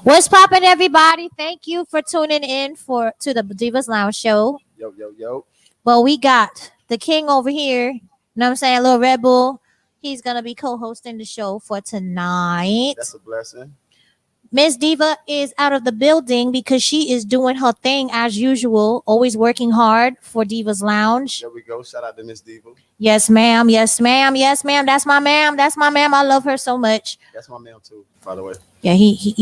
What's poppin', everybody? Thank you for tuning in to the Divas Lounge show. Yo, yo, yo. Well, we got the king over here. You know what I'm saying? Little Red Bull. He's gonna be co-hosting the show for tonight. That's a blessing. Miss Diva is out of the building because she is doing her thing as usual, always working hard for Divas Lounge. There we go. Shout out to Miss Diva. Yes, ma'am. Yes, ma'am. Yes, ma'am. That's my ma'am. That's my ma'am. I love her so much. That's my man too, by the way. Yeah, he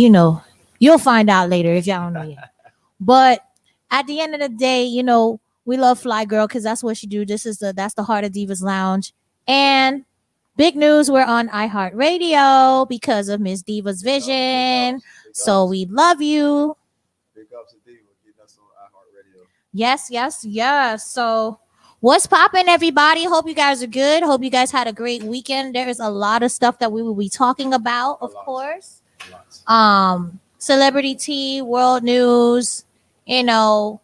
you'll find out later if y'all don't know yet. But at the end of the day, we love Fly Girl because that's what she do. That's the heart of Divas Lounge. And big news, we're on iHeartRadio because of Miss Diva's vision. So we love you. Big ups to Diva. Getting us on iHeartRadio. Yes, yes, yes. So what's poppin', everybody? Hope you guys are good. Hope you guys had a great weekend. There is a lot of stuff that we will be talking about, of course. Celebrity tea, world news, and some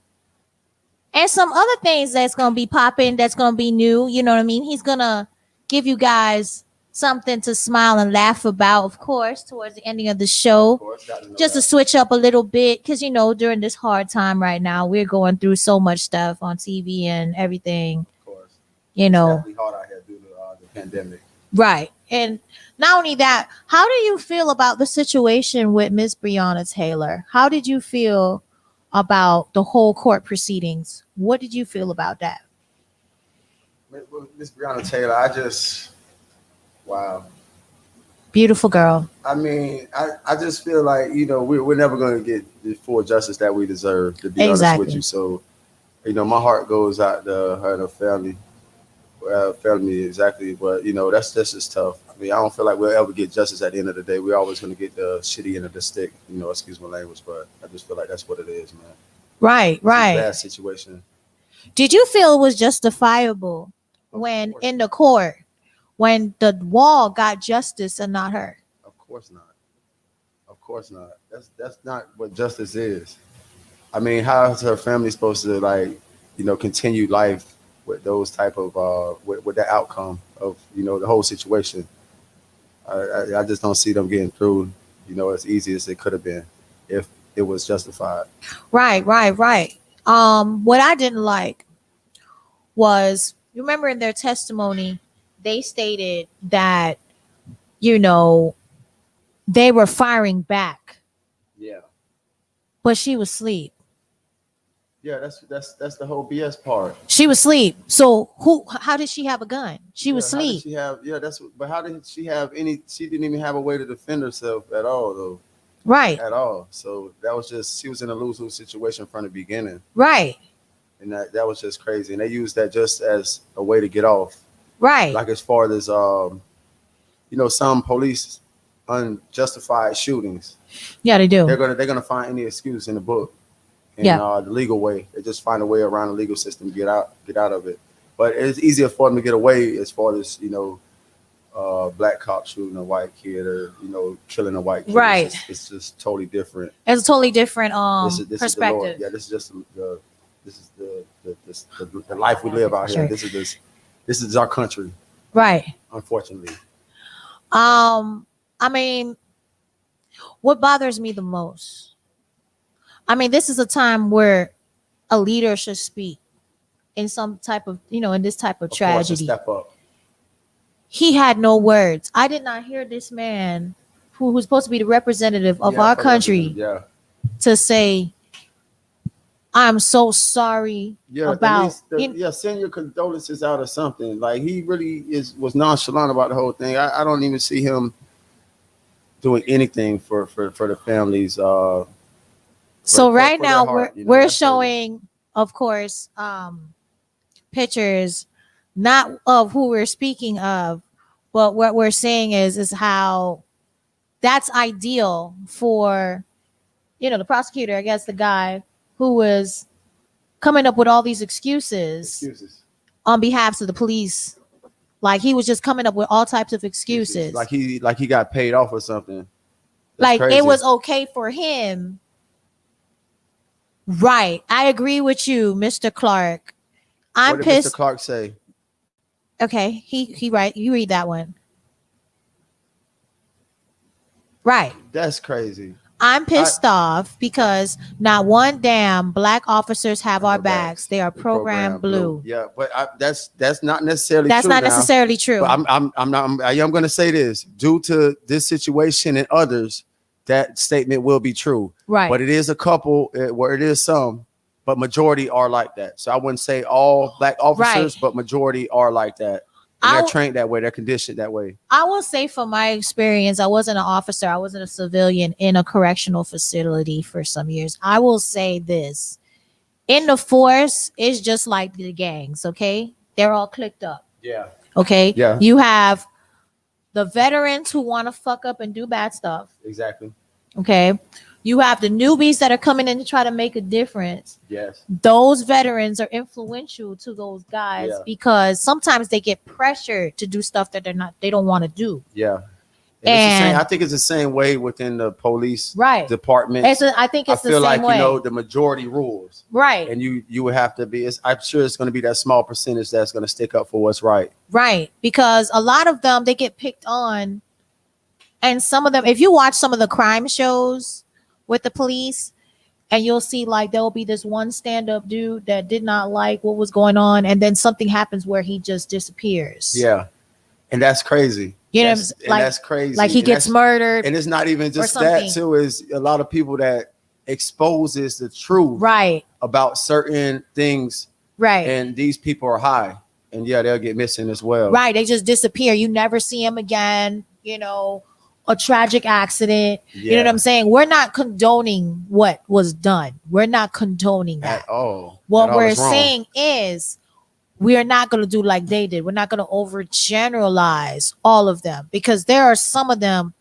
other things that's gonna be popping, that's gonna be new. You know what I mean? He's gonna give you guys something to smile and laugh about, of course, towards the ending of the show. Just to switch up a little bit, because during this hard time right now, we're going through so much stuff on TV and everything. Of course. It's definitely hard out here due to the pandemic. Right. And not only that, how do you feel about the situation with Miss Breonna Taylor? How did you feel about the whole court proceedings? What did you feel about that? Miss Breonna Taylor, wow. Beautiful girl. I mean, I just feel like, we're never going to get the full justice that we deserve, to be honest with you. So, my heart goes out to her and her family. Family, exactly. But, that's just tough. I mean, I don't feel like we'll ever get justice at the end of the day. We're always going to get the shitty end of the stick, excuse my language, but I just feel like that's what it is, man. Right, It's right. a bad situation. Did you feel it was justifiable when in the court, when the wall got justice and not her? Of course not. Of course not. That's not what justice is. I mean, how is her family supposed to continue life with those type of with the outcome of the whole situation? I just don't see them getting through as easy as it could have been if it was justified. Right. What I didn't like was, you remember in their testimony, they stated that they were firing back. Yeah. But she was asleep. Yeah, that's the whole BS part. She was asleep. So how did she have a gun? She was asleep. But how did she have any? She didn't even have a way to defend herself at all, though. Right. At all. So that was she was in a lose-lose situation from the beginning. Right. And that was just crazy. And they used that just as a way to get off. Right. Like as far as some police unjustified shootings. Yeah, they do. They're gonna find any excuse in the book. In the legal way. They just find a way around the legal system to get out of it. But it's easier for them to get away as far as black cop shooting a white kid or killing a white kid. Right. It's just totally different. It's a totally different this perspective. This is just the life we live out here. Sure. This is our country. Right. Unfortunately. I mean, what bothers me the most, this is a time where a leader should speak in some type of, in this type of tragedy. Step up. He had no words. I did not hear this man who's supposed to be the representative of our country to say, I'm so sorry about. Send your condolences out or something. Like, he really was nonchalant about the whole thing. I don't even see him doing anything for the families. So right now we're showing, of course, pictures not of who we're speaking of, but what we're saying is how that's ideal for the prosecutor, I guess, the guy who was coming up with all these excuses on behalf of the police. Like, he was just coming up with all types of excuses. Like he got paid off or something. That's crazy. It was okay for him. Right. I agree with you, Mr. Clark. I'm what pissed. Mr. Clark say? Okay, he right. You read that one. Right. That's crazy. I'm pissed off because not one damn black officers have our backs. They are programmed blue. Yeah, but that's not necessarily That's true not now. necessarily true. But I'm going to say this: due to this situation and others, that statement will be true. Right. But it is a couple where it is some, but majority are like that. So I wouldn't say all black officers, but majority are like that. And they're trained that way. They're conditioned that way. I will say from my experience, I wasn't an officer. I wasn't a civilian in a correctional facility for some years. I will say this. In the force, it's just like the gangs, okay? They're all clicked up. Yeah. Okay? Yeah. You have the veterans who want to fuck up and do bad stuff. Exactly. Okay? You have the newbies that are coming in to try to make a difference. Yes. Those veterans are influential to those guys because sometimes they get pressured to do stuff that they don't want to do. Yeah. And it's the same, I think it's the same way within the police department. I think it's the same like, way. You know, the majority rules. Right. And you would have to be, I'm sure it's going to be that small percentage that's going to stick up for what's right. Right. Because a lot of them, they get picked on. And some of them, if you watch some of the crime shows with the police, and you'll see like there'll be this one stand-up dude that did not like what was going on, and then something happens where he just disappears. Yeah. And that's crazy. You know, that's crazy. Like he gets murdered. And it's not even just that too, is a lot of people that exposes the truth about certain things. Right. And these people are high. And they'll get missing as well. Right. They just disappear. You never see them again, you know. A tragic accident. You know what I'm saying? We're not condoning what was done. We're not condoning that at all. What we're saying is we are not going to do like they did. We're not going to overgeneralize all of them, because there are some of them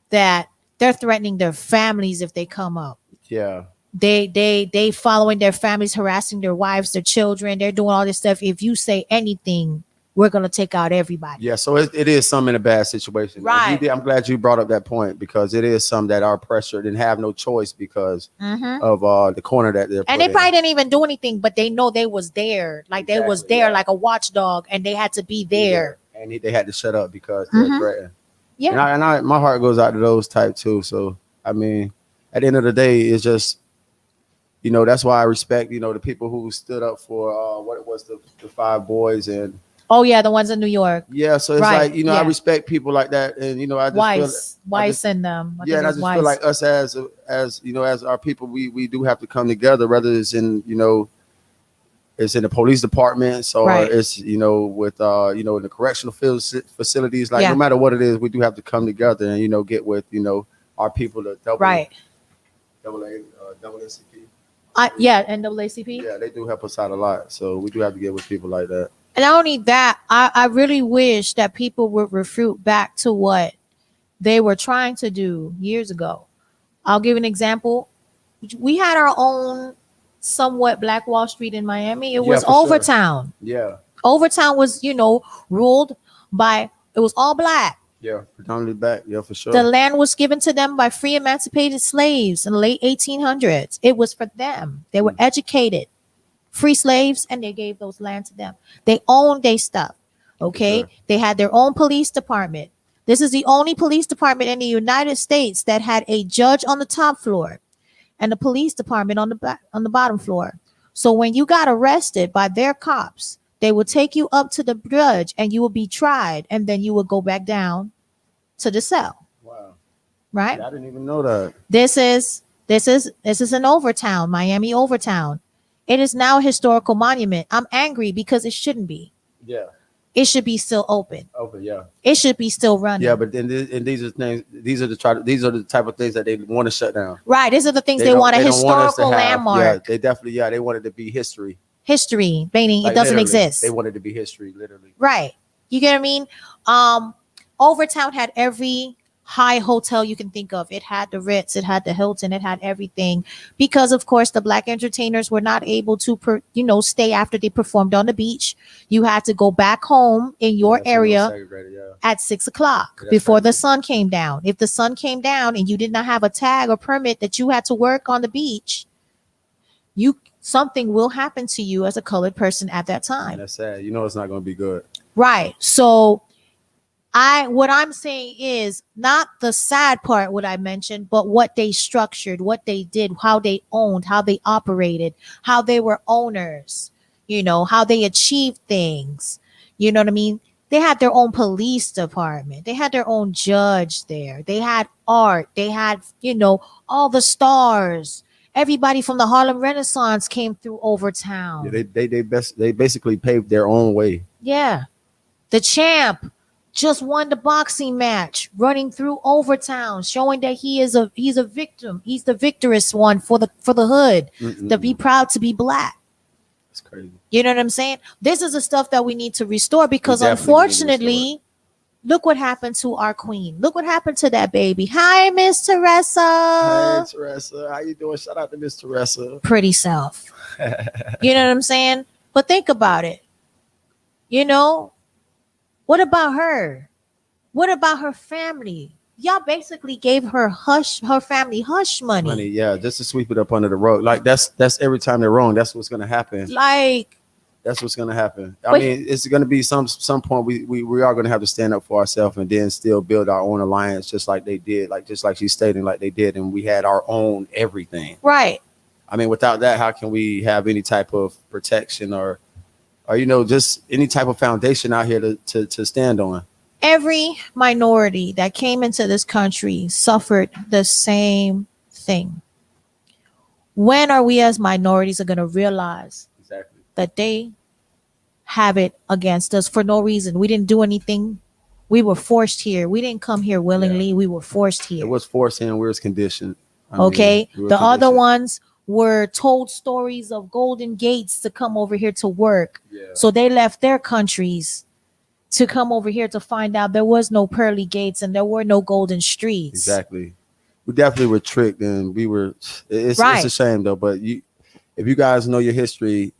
that they're threatening their families if they come up. Yeah. They following their families, harassing their wives, their children. They're doing all this stuff. If you say anything, we're going to take out everybody. Yeah, so it is some in a bad situation. Right. I'm glad you brought up that point, because it is some that are pressured and have no choice because of the corner that they're and they probably didn't even do anything, but they know they was there. Like they was there like a watchdog, and they had to be there. Yeah. And they had to shut up because they're threatened. Yeah. And I my heart goes out to those type too. So, I mean, at the end of the day, it's just, you know, that's why I respect, you know, the people who stood up for what it was, the 5 boys and oh yeah, the ones in New York. Yeah, so it's like, you know, I respect people like that, and you know, I just Weiss and them. And I just feel like us as you know, as our people, we do have to come together, whether it's in, you know, it's in the police departments or it's, you know, with you know, in the correctional facilities, like no matter what it is, we do have to come together and, you know, get with, you know, our people to double NAACP. NAACP. Yeah, they do help us out a lot, so we do have to get with people like that. And not only that, I really wish that people would refute back to what they were trying to do years ago. I'll give an example. We had our own somewhat Black Wall Street in Miami. It was Overtown. Sure. Yeah. Overtown was, you know, ruled by, it was all Black. Yeah, predominantly Black. Yeah, for sure. The land was given to them by free emancipated slaves in the late 1800s. It was for them. They were educated. Free slaves, and they gave those land to them. They owned their stuff. Okay. Sure. They had their own police department. This is the only police department in the United States that had a judge on the top floor and the police department on the bottom floor. So when you got arrested by their cops, they would take you up to the judge and you would be tried, and then you would go back down to the cell. Wow. Right? I didn't even know that. This is in Overtown, Miami Overtown. It is now a historical monument. I'm angry because it shouldn't be. Yeah. It should be still open. Open, yeah. It should be still running. Yeah, but then these are things. These are the type of things that they want to shut down. Right. These are the things they want a historical landmark. Yeah, they definitely. Yeah, they wanted to be history. History, meaning like it doesn't exist. They wanted to be history, literally. Right. You get what I mean? Overtown had every high hotel you can think of. It had the Ritz, it had the Hilton, it had everything, because of course the Black entertainers were not able to stay after they performed on the beach. You had to go back home in your area at 6 o'clock before the sun came down. If the sun came down and you did not have a tag or permit that you had to work on the beach, something will happen to you as a colored person at that time. And that's sad. You know, it's not going to be good. Right. So what I'm saying is not the sad part, what I mentioned, but what they structured, what they did, how they owned, how they operated, how they were owners, how they achieved things. You know what I mean? They had their own police department. They had their own judge there. They had art. They had, all the stars. Everybody from the Harlem Renaissance came through Overtown. Yeah, they basically paved their own way. Yeah. The champ just won the boxing match, running through Overtown, showing that he's a victim. He's the victorious one for the hood. To be proud to be black. That's crazy. You know what I'm saying? This is the stuff that we need to restore because unfortunately, look what happened to our queen. Look what happened to that baby. Hi, Miss Teresa. Hey, Teresa. How you doing? Shout out to Miss Teresa. Pretty self. You know what I'm saying? But think about it. What about her? What about her family? Y'all basically gave her family hush money. Yeah, just to sweep it up under the rug. Like that's every time they're wrong. That's what's gonna happen. That's what's gonna happen. I mean, it's gonna be some point we are gonna have to stand up for ourselves and then still build our own alliance, just like they did, just like she's stating, like they did, and we had our own everything. Right. I mean, without that, how can we have any type of protection or just any type of foundation out here to stand on? Every minority that came into this country suffered the same thing. When are we as minorities are going to realize that they have it against us for no reason? We didn't do anything. We were forced here. We didn't come here willingly. Yeah. We were forced here. It was forced and we was conditioned. The other ones were told stories of golden gates to come over here to work. Yeah. So they left their countries to come over here to find out there was no pearly gates and there were no golden streets. Exactly. We definitely were tricked and we were, it's a shame though, but if you guys know your history,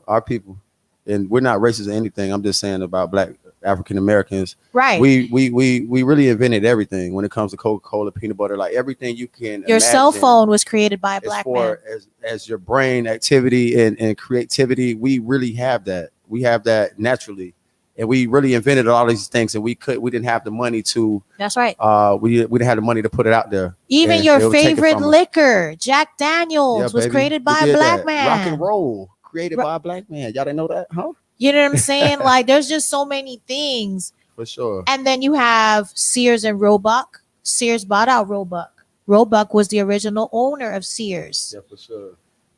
our people, and we're not racist or anything. I'm just saying about Black African Americans. Right. We really invented everything when it comes to Coca-Cola, peanut butter, like everything you can Your imagine. Cell phone was created by a Black man. As your brain activity and creativity, we really have that. We have that naturally. And we really invented all these things, and we didn't have the money to. That's right. We didn't have the money to put it out there. Even your favorite liquor, Jack Daniels, was created by a Black man. Rock and roll created by a Black man. Y'all didn't know that, huh? You know what I'm saying? Like, there's just so many things. For sure. And then you have Sears and Roebuck. Sears bought out Roebuck. Roebuck was the original owner of Sears. Yeah, for sure.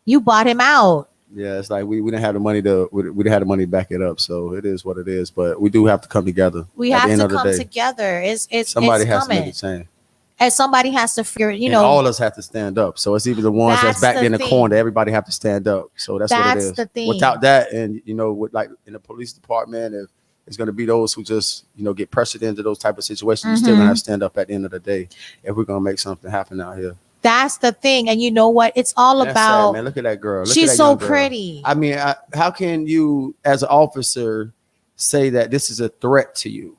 You bought him out. Yeah, it's like we didn't have the money we didn't have the money to back it up, so it is what it is. But we do have to come together. We have to come together. Somebody has to make a change, and somebody has to figure. And all of us have to stand up. So it's either the ones that's back in the corner. Everybody have to stand up. So that's what it is. The thing. Without that, and with like in the police department, if it's going to be those who just get pressured into those type of situations, you're still gonna have to stand up at the end of the day if we're gonna make something happen out here. That's the thing. And you know what? It's all about. Sad, man. Look at that girl. She's so pretty. I mean, how can you, as an officer, say that this is a threat to you?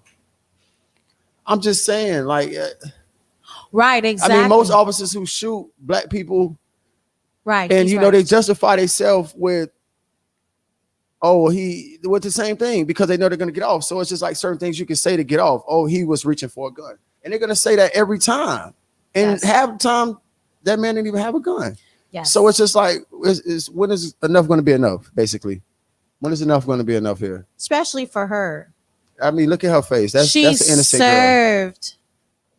I'm just saying, like. Right, exactly. I mean, most officers who shoot Black people. Right. And, they justify themselves with, with the same thing because they know they're going to get off. So it's just like certain things you can say to get off. Oh, he was reaching for a gun. And they're going to say that every time. And half the time, that man didn't even have a gun. Yes. So it's just like, when is enough going to be enough, basically? When is enough going to be enough here? Especially for her. I mean, look at her face. That's an innocent girl. She served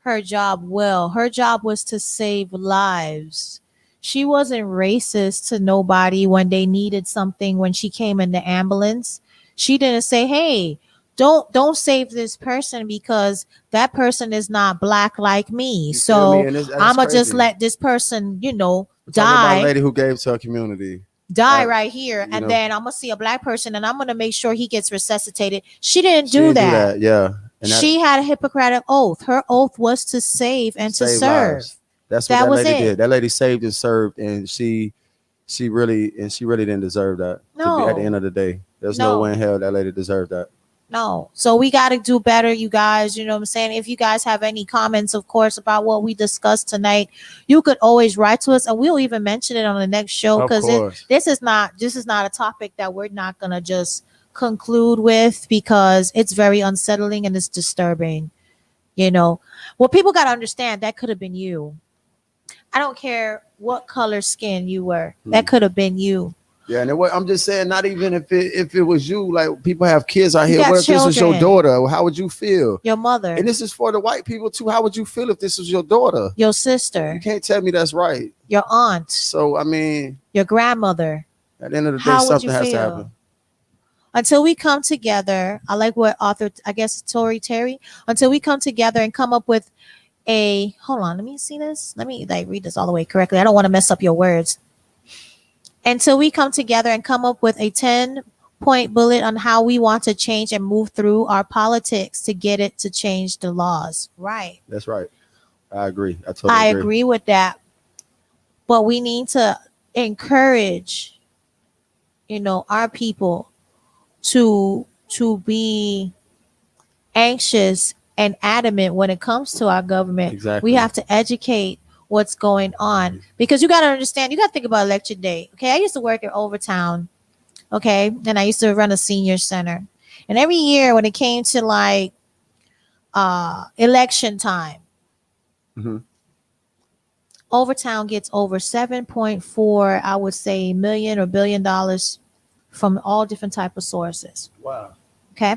her job well. Her job was to save lives. She wasn't racist to nobody when they needed something. When she came in the ambulance, she didn't say, hey, don't save this person because that person is not Black like me. So I'm gonna just let this person, die. About a lady who gave to her community. Die right here, and then I'm gonna see a Black person, and I'm gonna make sure he gets resuscitated. She didn't do that. Yeah, she had a Hippocratic oath. Her oath was to save and to serve. Lives. That's what that lady did. That lady saved and served, and she really didn't deserve that. No. At the end of the day, there's no way in hell that lady deserved that. No. So we got to do better, you guys. You know what I'm saying? If you guys have any comments, of course, about what we discussed tonight, you could always write to us, and we'll even mention it on the next show, because this is not a topic that we're not gonna just conclude with, because it's very unsettling and it's disturbing. You know, well, people got to understand that could have been you. I don't care what color skin you were. That could have been you. Yeah, and I'm just saying, not even if it was you, like people have kids out here. What if this was your daughter? How would you feel? Your mother. And this is for the white people too. How would you feel if this was your daughter? Your sister. You can't tell me that's right. Your aunt. So, I mean. Your grandmother. At the end of the day, something has to happen. Until we come together, I like what author, I guess, Terry, until we come together and come up with hold on, let me see this. Let me read this all the way correctly. I don't want to mess up your words. Until we come together and come up with a 10-point bullet on how we want to change and move through our politics to get it to change the laws. Right. That's right. I agree. I agree with that. But we need to encourage, our people to be anxious and adamant when it comes to our government. Exactly. We have to educate what's going on, because you got to understand, you got to think about election day. Okay. I used to work at Overtown. Okay. And I used to run a senior center, and every year when it came to election time, Overtown gets over 7.4, I would say, million or $1 billion from all different type of sources. Wow. Okay.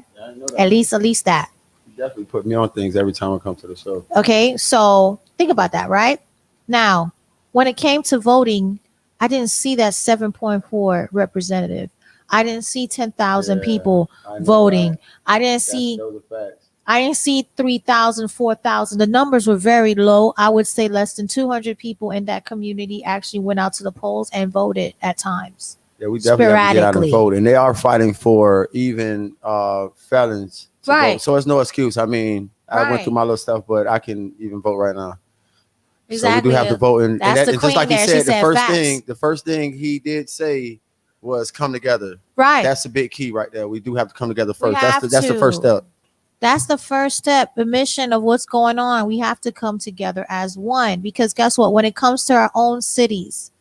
At least that. You definitely put me on things every time I come to the show. Okay. So think about that, right? Now, when it came to voting, I didn't see that 7.4 representative. I didn't see 10,000 people voting. I didn't see 3,000, 4,000. The numbers were very low. I would say less than 200 people in that community actually went out to the polls and voted at times. Yeah, we definitely have to get out and vote. And they are fighting for even felons to vote. So it's no excuse. I mean, I went through my little stuff, but I can even vote right now. Exactly. So we do have to vote, and just like he said, the first thing he did say was come together. Right. That's a big key right there. We do have to come together first. That's the first step. That's the first step. The mission of what's going on. We have to come together as one, because guess what? When it comes to our own cities,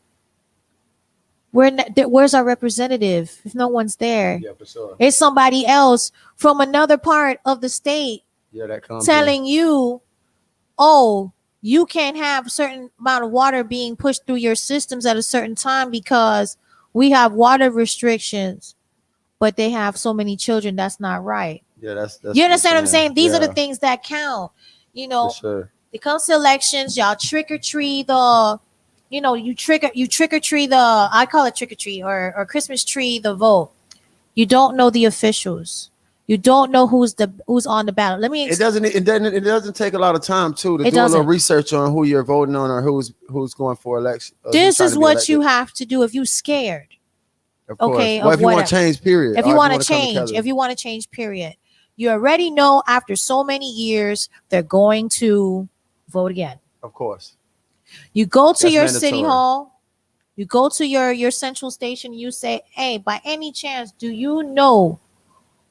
where's our representative if no one's there? Yeah, for sure. It's somebody else from another part of the state that comes telling you, oh, you can't have a certain amount of water being pushed through your systems at a certain time because we have water restrictions, but they have so many children. That's not right. Yeah, that's you understand what I'm saying? These are the things that count. For sure. It comes to elections, y'all trick or treat you trick or treat I call it trick or treat or Christmas tree the vote. You don't know the officials. You don't know who's on the ballot. Let me. It doesn't take a lot of time too to do a little research on who you're voting on or who's going for election. This is what you have to do if you're scared. Okay. Well, if you want to change, period. If you want to change, period. You already know after so many years they're going to vote again. Of course. You go to your city hall. You go to your central station. You say, "Hey, by any chance, do you know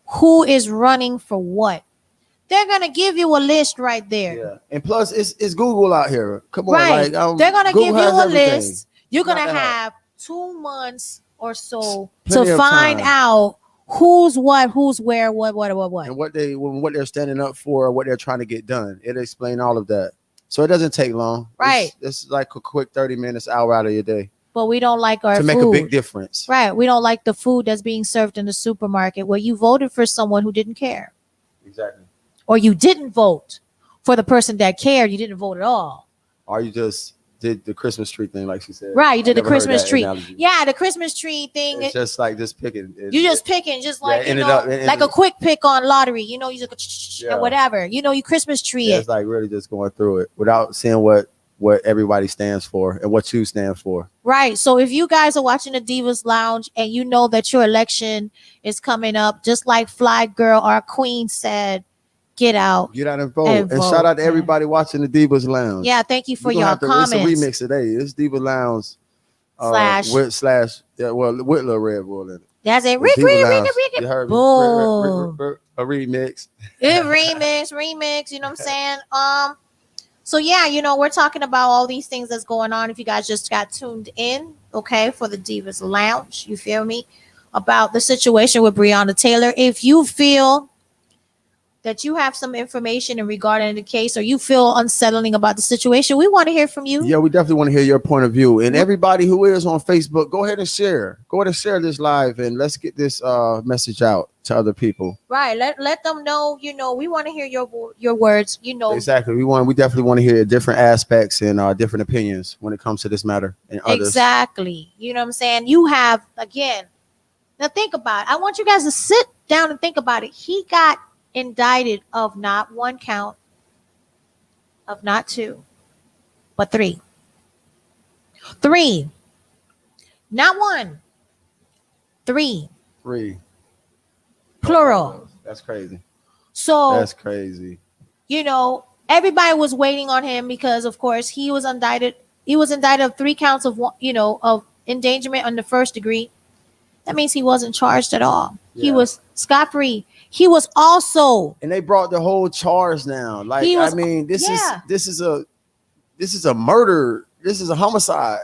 who is running for what?" They're gonna give you a list right there. Yeah, and plus it's Google out here. Come on, right? They're gonna give you a list. You're gonna have 2 months or so to find out who's what, who's where, what, and what they're standing up for, what they're trying to get done. It'll explain all of that, so it doesn't take long. Right, it's like a quick 30 minutes, hour out of your day. But we don't like our to make food. A big difference. Right. We don't like the food that's being served in the supermarket where you voted for someone who didn't care. Exactly. Or you didn't vote for the person that cared. You didn't vote at all. Or you just did the Christmas tree thing, like she said. Right. You did the Christmas tree. Analogy. Yeah, the Christmas tree thing. It's just like just picking. You just picking, just like, like a quick pick on lottery. You just and whatever. You Christmas tree it. It's like really just going through it without seeing what everybody stands for and what you stand for. Right. So if you guys are watching the Divas Lounge and you know that your election is coming up, just like Fly Girl, our queen, said, get out and vote. And shout out to everybody watching the Divas Lounge. Yeah, thank you for your comments. It's a remix today. It's Divas Lounge // with Little Red Bull in it. That's it. The Rick, Diva Rick, Rick, Lounge. Rick, You Rick. heard me? Boom. A remix. Remix. You know what I'm saying? So yeah, we're talking about all these things that's going on. If you guys just got tuned in, okay, for the Divas Lounge, you feel me? About the situation with Breonna Taylor. If you feel that you have some information in regarding the case, or you feel unsettling about the situation, we want to hear from you. Yeah, we definitely want to hear your point of view. And everybody who is on Facebook, go ahead and share. Go ahead and share this live, and let's get this message out to other people. Right. Let them know. We want to hear your words. Exactly. We definitely want to hear different aspects and different opinions when it comes to this matter and others. Exactly. You know what I'm saying? You have, again. Now think about it. I want you guys to sit down and think about it. He got indicted of not one count, of not two, but three. Three. Not one. Three. Plural. That's crazy. So that's crazy. Everybody was waiting on him because, of course, he was indicted. He was indicted of 3 counts of of endangerment on the first degree. That means he wasn't charged at all. Yeah. He was scot-free. He was also, and they brought the whole charge down. Like, this is a murder. This is a homicide.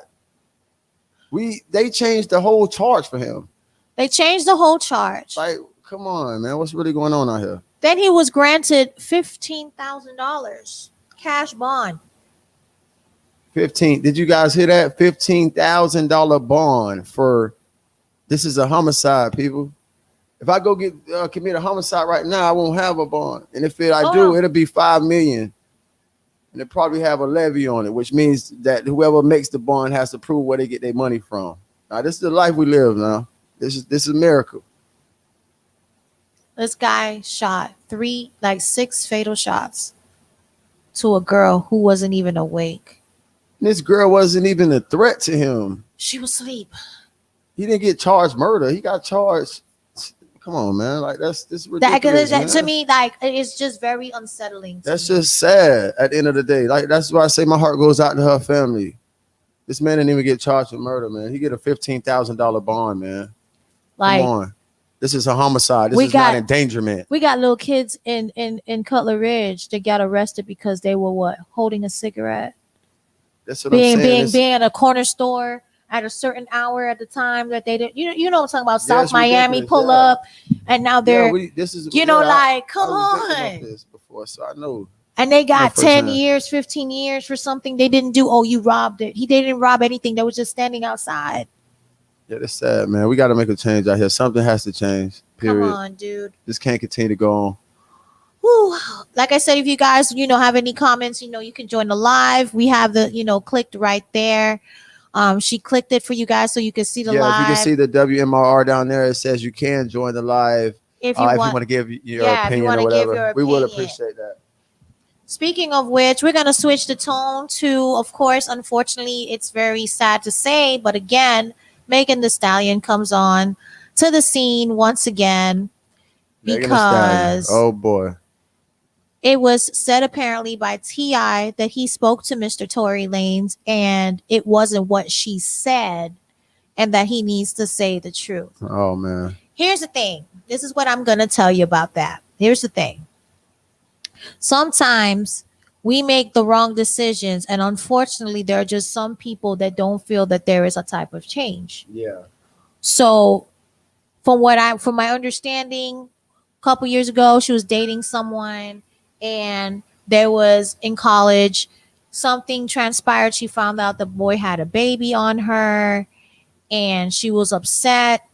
They changed the whole charge for him. They changed the whole charge. Like, come on, man. What's really going on out here? Then he was granted $15,000 cash bond. 15. Did you guys hear that? $15,000 bond for this is a homicide, people. If I go commit a homicide right now, I won't have a bond. And if I do, it'll be $5 million. And they probably have a levy on it, which means that whoever makes the bond has to prove where they get their money from. Now, this is the life we live now. This is a miracle. This guy shot 6 fatal shots to a girl who wasn't even awake. This girl wasn't even a threat to him. She was asleep. He didn't get charged murder. He got charged. Come on, man. Like, this is ridiculous. To me, it's just very unsettling. That's just sad at the end of the day. Like, that's why I say my heart goes out to her family. This man didn't even get charged with murder, man. He get a $15,000 bond, man. Come on. This is a homicide. This is not endangerment. We got little kids in Cutler Ridge that got arrested because they were holding a cigarette. That's what I'm saying. Being at a corner store at a certain hour at the time that they didn't. You know what I'm talking about? South Miami pull up, and now they're come on. This before, so I know. And they got 10 years, 15 years for something they didn't do. Oh, you robbed it. He didn't rob anything. They was just standing outside. Yeah, that's sad, man. We got to make a change out here. Something has to change. Period. Come on, dude. This can't continue to go on. Whew. Like I said, if you guys, have any comments, you can join the live. We have the, clicked right there. She clicked it for you guys so you can see the live. Yeah, if you can see the WMRR down there, it says you can join the live if you want to give your opinion or whatever. We would appreciate that. Speaking of which, we're going to switch the tone to, of course, unfortunately, it's very sad to say, but again, Megan Thee Stallion comes on to the scene once again because oh boy, it was said apparently by T.I. that he spoke to Mr. Tory Lanez and it wasn't what she said and that he needs to say the truth. Oh man. Here's the thing. This is what I'm going to tell you about that. Here's the thing. Sometimes we make the wrong decisions, and unfortunately, there are just some people that don't feel that there is a type of change. Yeah. So, from my understanding, a couple years ago, she was dating someone, and there was in college something transpired. She found out the boy had a baby on her, and she was upset.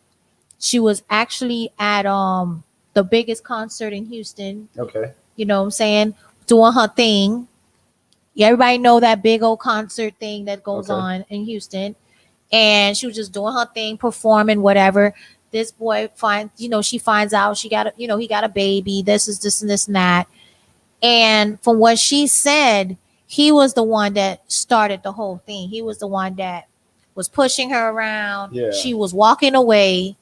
She was actually at the biggest concert in Houston. Okay. You know what I'm saying? Doing her thing. Everybody know that big old concert thing that goes on in Houston. And she was just doing her thing, performing, whatever. This boy she finds out he got a baby. This and this and that. And from what she said, he was the one that started the whole thing. He was the one that was pushing her around. Yeah. She was walking away.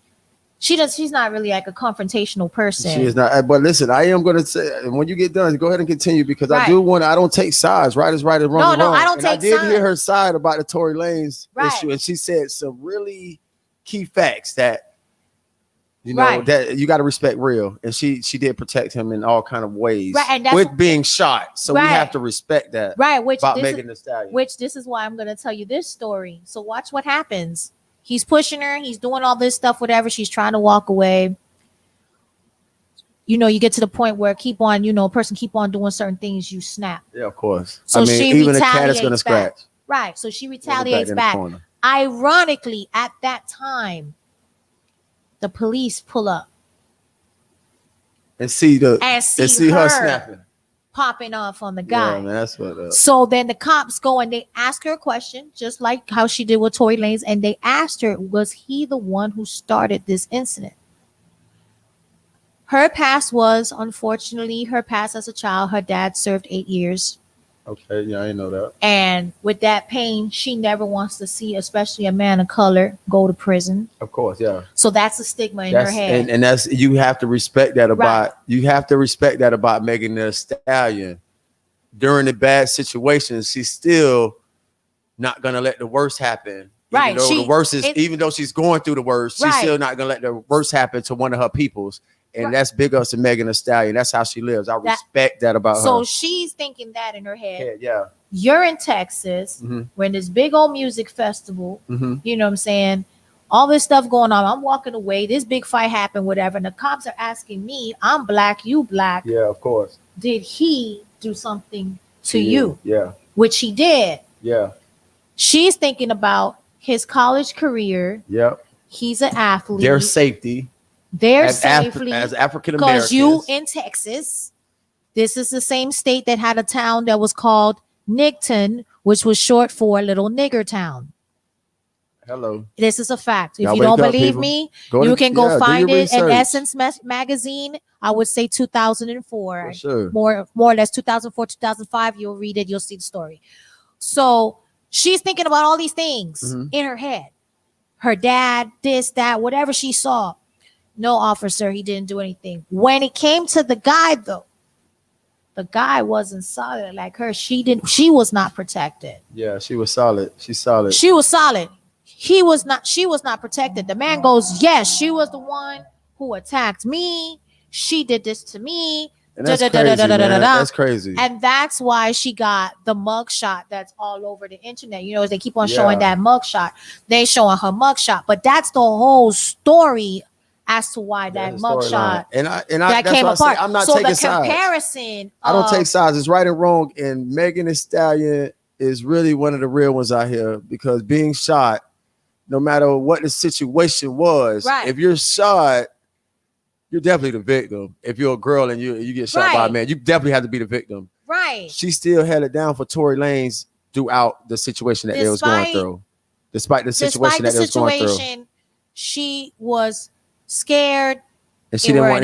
She's not really like a confrontational person. She is not. But listen, I am going to say, when you get done, go ahead and continue because I don't take sides. Right is right and wrong is wrong. No, I don't take sides. I did hear her side about the Tory Lanez issue, and she said some really key facts that You know that you got to respect real, and she did protect him in all kind of ways, right? And that's with being shot. So we have to respect that, right? Which about Megan Thee Stallion. Which this is why I'm going to tell you this story. So watch what happens. He's pushing her. He's doing all this stuff, whatever. She's trying to walk away. You know, you get to the point where keep on, you know, a person keep on doing certain things, you snap. Yeah, of course. So she even a cat is going to scratch. Right. So she retaliates back. Ironically, at that time, the police pull up and see her snapping, popping off on the guy. Yeah, man, that's what. So then the cops go and they ask her a question, just like how she did with Tory Lanez, and they asked her, was he the one who started this incident? Her past was, unfortunately, her past as a child. Her dad served 8 years. Okay, yeah, I didn't know that. And with that pain, she never wants to see, especially a man of color, go to prison. Of course, yeah. So that's a stigma in her head. And that's, you have to respect that about Megan Thee Stallion. During the bad situations, she's still not gonna let the worst happen. Right. Even though she's going through the worst, she's still not gonna let the worst happen to one of her peoples. And that's big ups to Megan Thee Stallion. That's how she lives. I respect that about her. So she's thinking that in her head. Yeah. You're in Texas, we're in this big old music festival. You know what I'm saying? All this stuff going on. I'm walking away. This big fight happened, whatever. And the cops are asking me, I'm black, you black. Yeah, of course. Did he do something to you? Yeah. Which he did. Yeah. She's thinking about his college career. Yep. He's an athlete. Their safety. As African Americans. Because you in Texas, this is the same state that had a town that was called Nigton, which was short for Little Nigger Town. Hello. This is a fact. If you don't believe me, you can go find it in Essence magazine. I would say 2004. For sure. More or less 2004, 2005. You'll read it. You'll see the story. So she's thinking about all these things in her head. Her dad, this, that, whatever she saw. No, officer, he didn't do anything. When it came to the guy, though, the guy wasn't solid like her. She was not protected. Yeah, she was solid. She's solid. She was solid. She was not protected. The man goes, yes, she was the one who attacked me. She did this to me. And that's crazy, man. That's crazy. And that's why she got the mugshot that's all over the internet. You know, they keep on showing that mugshot. They showing her mugshot. But that's the whole story as to why that mugshot that came apart. I'm not taking sides. So the comparison, I don't take sides. It's right and wrong. And Megan Thee Stallion is really one of the real ones out here, because being shot, no matter what the situation was, if you're shot, you're definitely the victim. If you're a girl and you get shot by a man, you definitely have to be the victim. Right. She still held it down for Tory Lanez throughout the situation that they was going through. Despite the situation that they was going through. She was scared. And she didn't want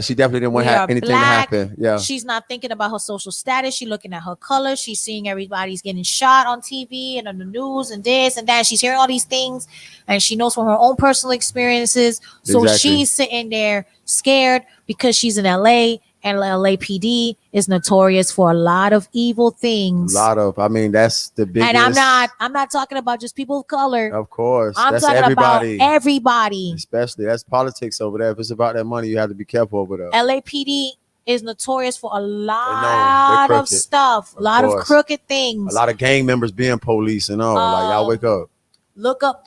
she definitely didn't want anything to happen. Yeah. She's not thinking about her social status. She's looking at her color. She's seeing everybody's getting shot on TV and on the news and this and that. She's hearing all these things, and she knows from her own personal experiences. So she's sitting there scared because she's in LA, and LAPD is notorious for a lot of evil things. That's the biggest. And I'm not talking about just people of color. Of course. I'm talking about everybody. Especially, that's politics over there. If it's about that money, you have to be careful over there. LAPD is notorious for a lot of stuff, a lot of crooked things. A lot of gang members being police and all. Y'all wake up.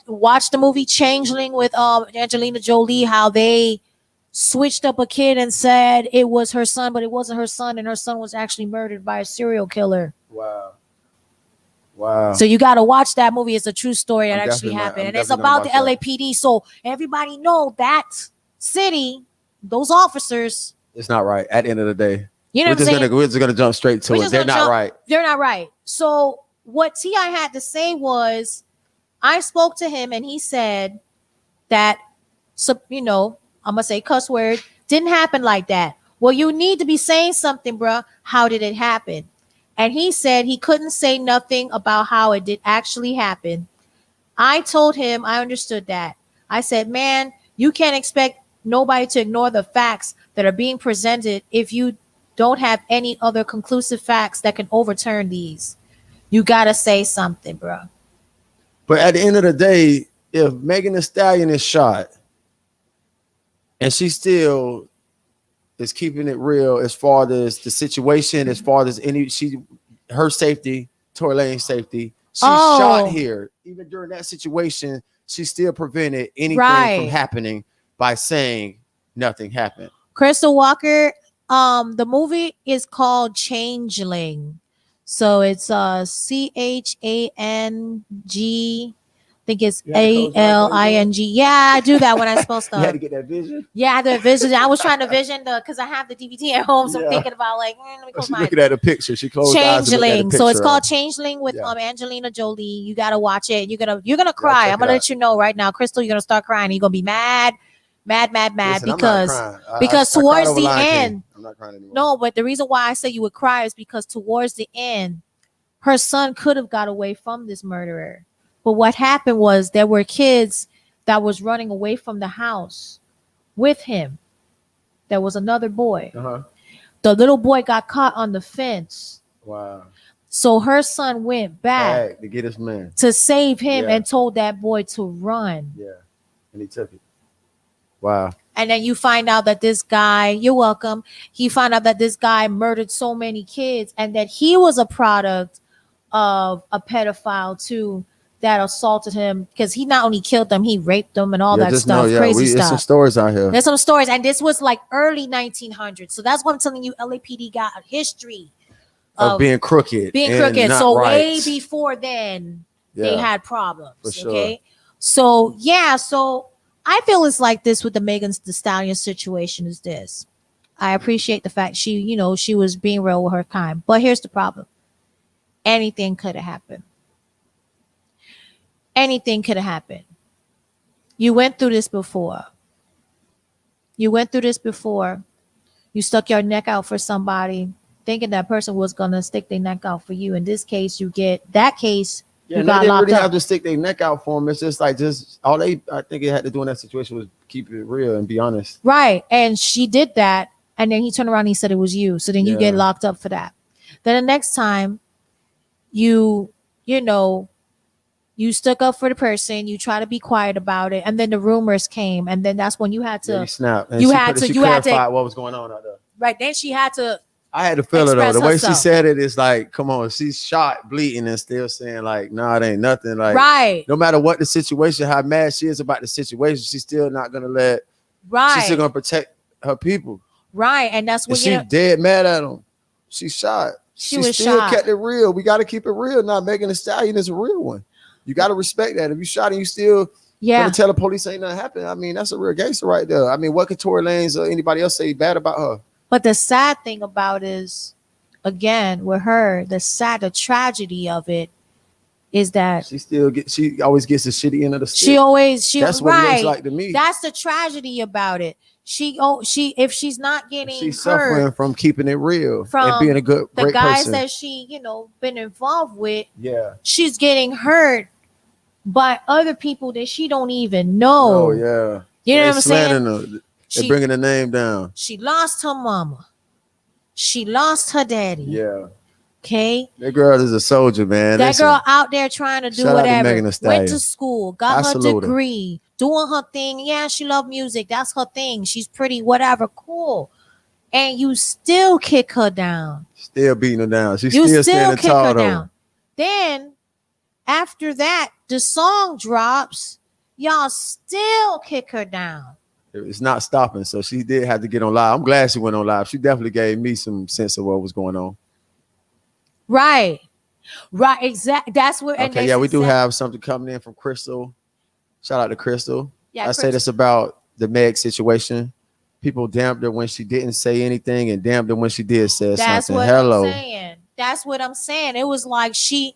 Watch the movie Changeling with Angelina Jolie, how they switched up a kid and said it was her son, but it wasn't her son, and her son was actually murdered by a serial killer. Wow. So you got to watch that movie. It's a true story that actually happened. And it's about the LAPD. So everybody know that city, those officers. It's not right at the end of the day. You know what I'm saying? We're just going to jump straight to it. They're not right. They're not right. So what T.I. had to say was, I spoke to him and he said that, I'm going to say cuss word, didn't happen like that. Well, you need to be saying something, bro. How did it happen? And he said he couldn't say nothing about how it did actually happen. I told him I understood that. I said, man, you can't expect nobody to ignore the facts that are being presented if you don't have any other conclusive facts that can overturn these. You got to say something, bro. But at the end of the day, if Megan Thee Stallion is shot, and she still is keeping it real as far as the situation, as far as her safety, Tory Lane's safety. She shot here. Even during that situation, she still prevented anything from happening by saying nothing happened. Crystal Walker, the movie is called Changeling. So it's CHANG. I think it's ALING. Yeah, I do that when I'm supposed to. You had to get that vision. Yeah, I had to vision. I was trying to vision because I have the DVD at home, so I'm thinking about like, let me close She's looking at a picture. She closed Changeling. So it's called Changeling with Angelina Jolie. You gotta watch it. You're gonna cry. I'm gonna let you know right now, Crystal. You're gonna start crying. You're gonna be mad. Listen, because towards the end, I'm not crying anymore. No, but the reason why I say you would cry is because towards the end, her son could have got away from this murderer. But what happened was there were kids that was running away from the house with him. There was another boy. The little boy got caught on the fence. Wow. So her son went back to get his man to save him and told that boy to run. Yeah. And he took it. Wow. And then you find out that this guy, you're welcome. He found out that this guy murdered so many kids and that he was a product of a pedophile too that assaulted him, because he not only killed them, he raped them and all that stuff. Crazy stuff. There's some stories out here. There's some stories. And this was like early 1900s. So that's what I'm telling you. LAPD got a history of being crooked. So way before then, they had problems. For sure. Okay. So so I feel it's like this with the Megan Thee Stallion situation is this. I appreciate the fact she was being real with her kind. But here's the problem. Anything could have happened. Anything could have happened. You went through this before. You stuck your neck out for somebody, thinking that person was going to stick their neck out for you. In this case, you get that case. Yeah, they didn't really have to stick their neck out for them. It's just like all I think it had to do in that situation was keep it real and be honest. Right. And she did that. And then he turned around and he said it was you. So then you get locked up for that. Then the next time you stuck up for the person, you try to be quiet about it, and then the rumors came, and then that's when you had to snap. And you had to clarify what was going on out there. Right. Then she had to. I had to feel it though. The way she said it is like, come on, she's shot, bleeding, and still saying like, nah, it ain't nothing. Like, right. No matter what the situation, how mad she is about the situation, she's still not gonna let. Right. She's still gonna protect her people. Right, and that's when she's dead mad at him. She's shot. She still kept it real. We got to keep it real. Not Megan Thee Stallion is a real one. You got to respect that. If you shot and you still gonna tell the police ain't nothing happened, I mean, that's a real gangster right there. I mean, what could Tory Lanez or anybody else say bad about her? But the sad thing about is, again, with her, the tragedy of it is that she always gets the shitty end of the stick. That's what it looks like to me. That's the tragedy about it. If she's not getting she's suffering from keeping it real from and being a great guys person that she been involved with. Yeah, she's getting hurt by other people that she don't even know. Oh yeah, you know what I'm saying? They're bringing the name down. She lost her mama. She lost her daddy. Yeah. Okay. That girl is a soldier, man. That girl out there trying to do whatever. Went to school, got her degree, doing her thing. Yeah, she loved music. That's her thing. She's pretty, whatever. Cool. And you still kick her down. Still beating her down. She's still standing tall though. Then after that, the song drops. Y'all still kick her down. It's not stopping. So she did have to get on live. I'm glad she went on live. She definitely gave me some sense of what was going on. Right. Exactly. That's what. Okay. Yeah, we do have something coming in from Crystal. Shout out to Crystal. Yeah, I say this about the Meg situation. People damned her when she didn't say anything, and damned her when she did say something. I'm saying. That's what I'm saying. It was like she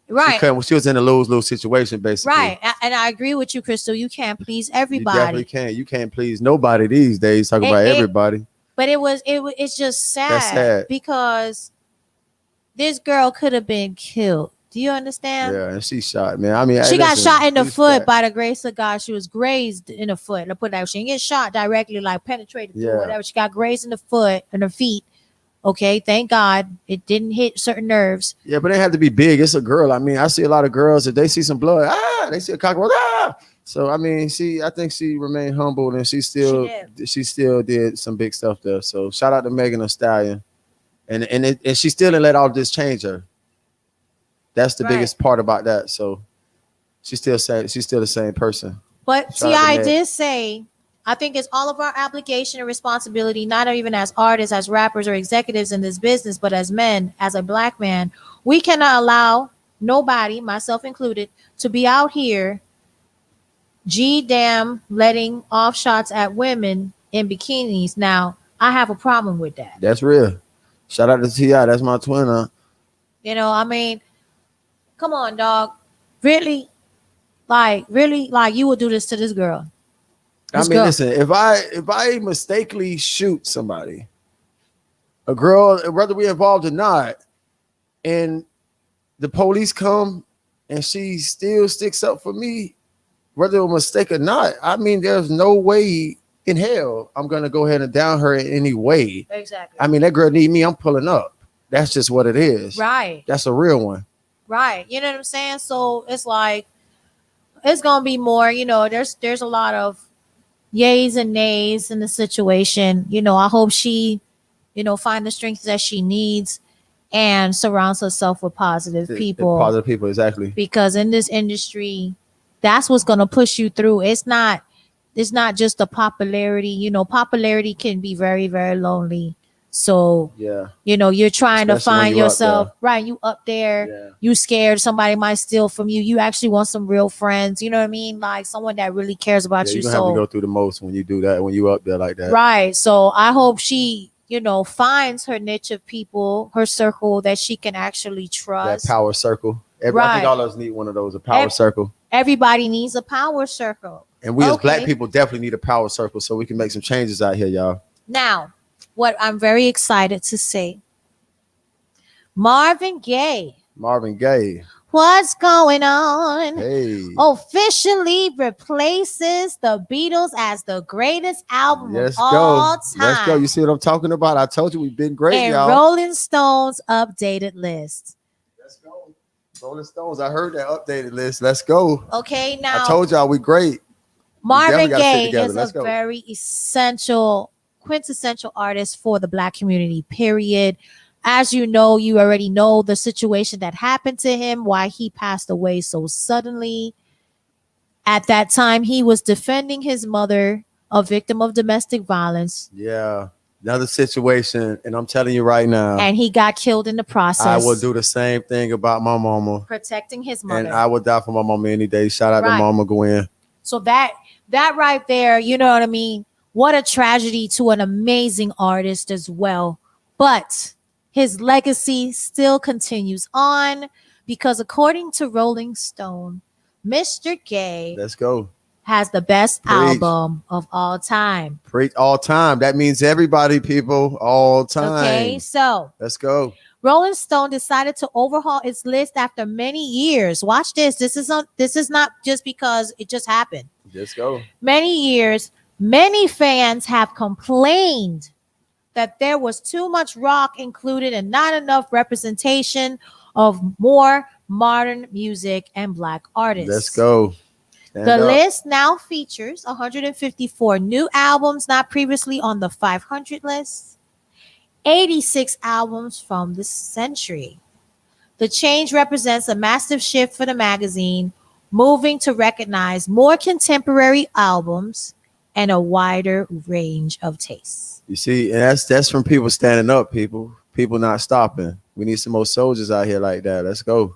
was in a lose-lose situation, basically. Right. And I agree with you, Crystal. You can't please everybody. You definitely can't. You can't please nobody these days. Talking about everybody. But it's just sad. That's sad because this girl could have been killed. Do you understand? Yeah, and she shot, man. I mean, she got shot in the foot by the grace of God. She was grazed in the foot. She didn't get shot directly, like penetrated through whatever. She got grazed in the foot and her feet. Okay, thank God it didn't hit certain nerves. Yeah, but it had to be big. It's a girl. I mean, I see a lot of girls, if they see some blood, they see a cockroach, So I mean, I think she remained humble, and She she still did some big stuff there. So shout out to Megan Thee Stallion, and she still didn't let all this change her. That's the Right. biggest part about that. So she's still the same person. But Shout out to T.I. Meg. did say, I think it's all of our obligation and responsibility, not even as artists, as rappers, or executives in this business, but as men, as a black man. We cannot allow nobody, myself included, to be out here G damn letting off shots at women in bikinis. Now, I have a problem with that. That's real. Shout out to Ti. That's my twin. You know, I mean, come on, dog. Really, like you would do this to this girl. I mean, listen. If I mistakenly shoot somebody, a girl, whether we involved or not, and the police come and she still sticks up for me, whether it was a mistake or not, I mean, there's no way in hell I'm gonna go ahead and down her in any way. Exactly. I mean, that girl need me. I'm pulling up. That's just what it is. Right. That's a real one. Right. You know what I'm saying? So it's like it's gonna be more. You know, there's a lot of yays and nays in the situation. You know, I hope she, find the strength that she needs and surrounds herself with positive people. Positive people, exactly. Because in this industry, that's what's gonna push you through. It's not just the popularity. You know, popularity can be very, very lonely. So yeah, you're trying Especially to find yourself, right? You up there, yeah. You scared somebody might steal from you. You actually want some real friends, you know what I mean? Like someone that really cares about you. You're gonna have to go through the most when you do that, when you up there like that. Right. So I hope she, finds her niche of people, her circle that she can actually trust. That power circle. I think all of us need one of those, a power circle. Everybody needs a power circle. And we as black people definitely need a power circle so we can make some changes out here, y'all. Now, what I'm very excited to say, Marvin Gaye. What's going on? Hey. Officially replaces the Beatles as the greatest album of all time. Let's go. You see what I'm talking about? I told you we've been great, y'all. Rolling Stones updated list. Let's go. Rolling Stones. I heard that updated list. Let's go. Okay, now I told y'all we great. Marvin Gaye is a very essential, quintessential artist for the black community, period. As you already know the situation that happened to him, why he passed away so suddenly. At that time, he was defending his mother, a victim of domestic violence. Yeah, another situation, and I'm telling you right now. And he got killed in the process. I will do the same thing about my mama. Protecting his mother. And I would die for my mama any day. Shout out to Mama Gwen. So that right there, you know what I mean? What a tragedy to an amazing artist as well. But his legacy still continues on because according to Rolling Stone, Mr. Gaye, let's go, has the best album of all time. Preach all time. That means everybody, people, all time. Okay, so let's go. Rolling Stone decided to overhaul its list after many years. Watch this. This is not just because it just happened. Let's go. Many years, many fans have complained that there was too much rock included and not enough representation of more modern music and black artists. Let's go. The list now features 154 new albums not previously on the 500 list, 86 albums from the century. The change represents a massive shift for the magazine, moving to recognize more contemporary albums and a wider range of tastes. You see, and that's from people standing up, people not stopping. We need some more soldiers out here like that. Let's go.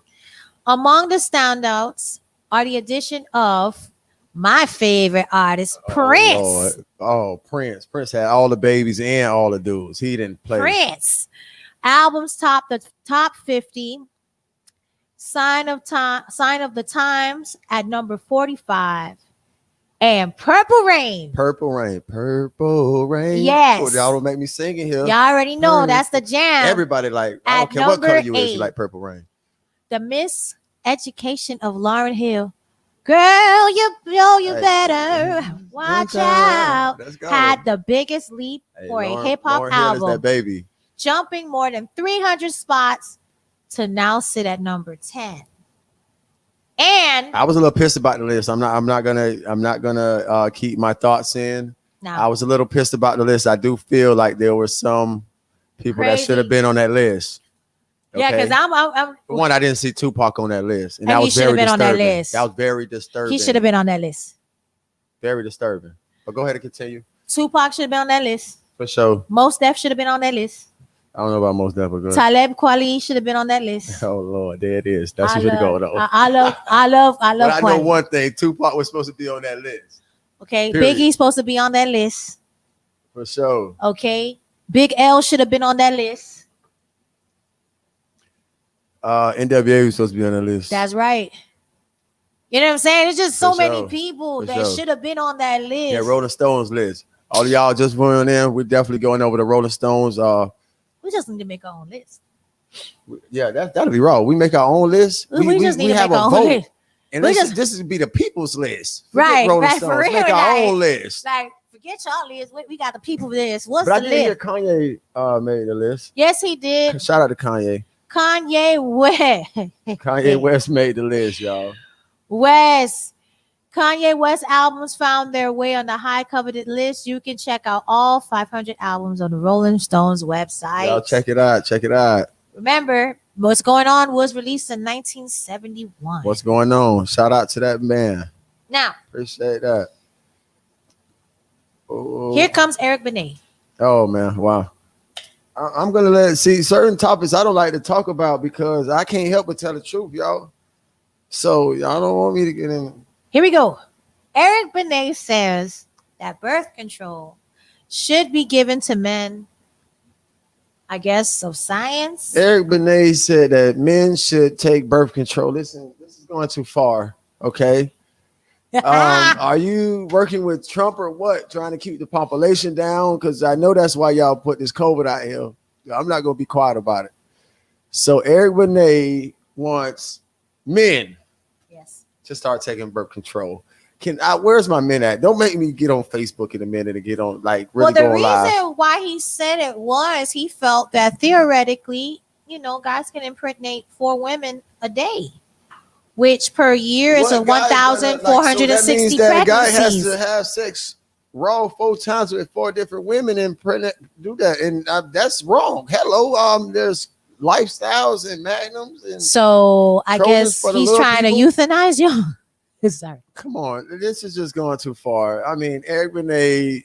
Among the standouts are the addition of my favorite artist, Prince. Lord. Oh, Prince. Prince had all the babies and all the dudes. He didn't play. Prince. Albums top the top 50. Sign of the Times at number 45. And Purple Rain. Yes. Oh, y'all don't make me sing in here. Y'all already know that's the jam. Everybody I don't care what color you is, you like Purple Rain. The Miseducation of Lauryn Hill. Girl, you know you better watch out. Had the biggest leap for a hip-hop album. That baby. Jumping more than 300 spots to now sit at number 10. And I was a little pissed about the list. I'm not gonna keep my thoughts in. no, I was a little pissed about the list. I do feel like there were some people that should have been on that list. Yeah, because I'm for one, I didn't see Tupac on that list, and And that he was should have very been on that disturbing. list. That was very disturbing. He should have been on that list. Very disturbing. But go ahead and continue. Tupac should have been on that list. For sure. Mos Def should have been on that list. I don't know about Mos Def, but good. Talib Kweli should have been on that list. Oh Lord, there it is. That's where to go though. I love But I know Kweli. one thing: Tupac was supposed to be on that list. Okay, Period. Biggie's supposed to be on that list. For sure. Okay, Big L should have been on that list. NWA was supposed to be on that list. That's right. You know what I'm saying? There's just so many people For that sure. should have been on that list. Yeah, Rolling Stones list. All of y'all just went in. We're definitely going over the Rolling Stones. We just need to make our own list. Yeah, that'll be wrong. We make our own list. We just need to have make our a own vote. list. And this would be the people's list. Right, Rolling right, Stones. for real, Make our like- own list. Like, forget y'all list. We got the people list. What's But I the didn't hear list? Kanye made the list. Yes, he did. Shout out to Kanye. Kanye West. Kanye West made the list, y'all. Kanye West albums found their way on the high coveted list. You can check out all 500 albums on the Rolling Stones website. Y'all check it out. Check it out. Remember, What's Going On was released in 1971. What's going on? Shout out to that man. Now, Appreciate that. Oh, here comes Eric Benet. oh man, wow. I'm gonna see certain topics I don't like to talk about because I can't help but tell the truth, y'all. So y'all don't want me to get in. Here we go. Eric Benet says that birth control should be given to men, I guess, of science. Eric Benet said that men should take birth control. Listen, this is going too far. Okay. Are you working with Trump or what? Trying to keep the population down? Because I know that's why y'all put this COVID out here. I'm not going to be quiet about it. So Eric Benet wants men Yes. to start taking birth control. Where's my men at? Don't make me get on Facebook in a minute and get on really Well, the going reason live. why he said it was he felt that theoretically, guys can impregnate 4 women a day, which per year is What guy does that? 1,460 so that means that a guy has pregnancies. to have sex raw 4 times with 4 different women and do that, and that's wrong. Hello, there's lifestyles and magnums and So I Trojans guess for the he's little trying people? to euthanize y'all. Sorry. come on, this is just going too far. I mean, Eric Benet,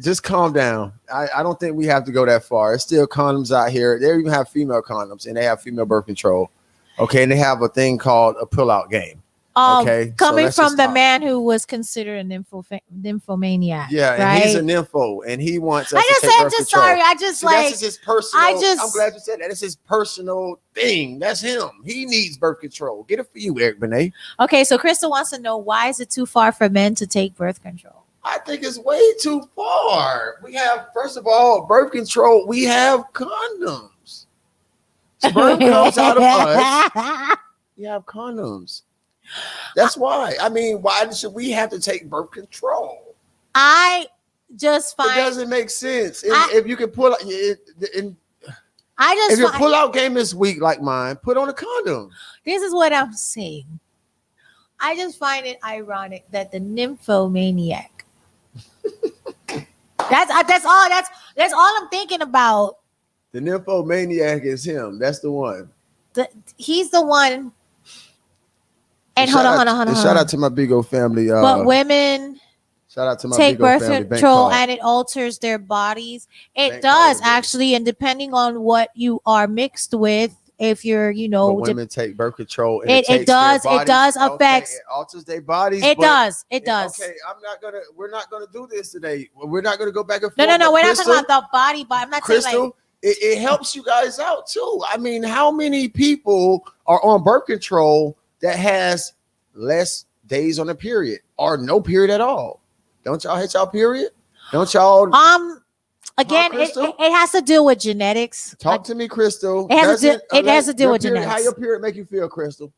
just calm down. I don't think we have to go that far. There's still condoms out here. They even have female condoms and they have female birth control. Okay, and they have a thing called a pull-out game. Okay, so Coming let's from just the talk. man who was considered a nymphomaniac. Yeah, and right? he's a nympho, and he wants us I just to take said, birth just control. sorry. I just See, like, that's just his personal. I I'm glad you said that. It's his personal thing. That's him. He needs birth control. Get it for you, Eric Benet. okay. So Crystal wants to know, why is it too far for men to take birth control? I think it's way too far. We have, first of all, birth control. We have condoms. Sperm comes out of us. We have condoms. That's why. I mean, why should we have to take birth control? I just It find doesn't make sense. If you can pull out, if your find pull-out game is weak like mine, put on a condom. this is what I'm saying. I just find it ironic that the nymphomaniac. That's all I'm thinking about. The nymphomaniac is him. That's the one. He's the one. And Shout hold on. Shout out to my Big O family. But women shout out to my take Big O birth family. Bank control card. and it alters their bodies. It Bank does card. actually, and depending on what you are mixed with, if you're, But women take birth control. And it takes does- their it does bodies. affect- It alters their bodies. it but- does. It does. Okay, we're not gonna do this today. We're not gonna go back and forth. No. But We're Crystal, not talking about the body, but I'm not saying Crystal, like. it helps you guys out too. I mean, how many people are on birth control that has less days on a period or no period at all? Don't y'all hit y'all period? Don't y'all Again, Crystal? it has to do with genetics. talk to me, Crystal? It has to do- it has to do your with period, genetics. How your period make you feel, Crystal?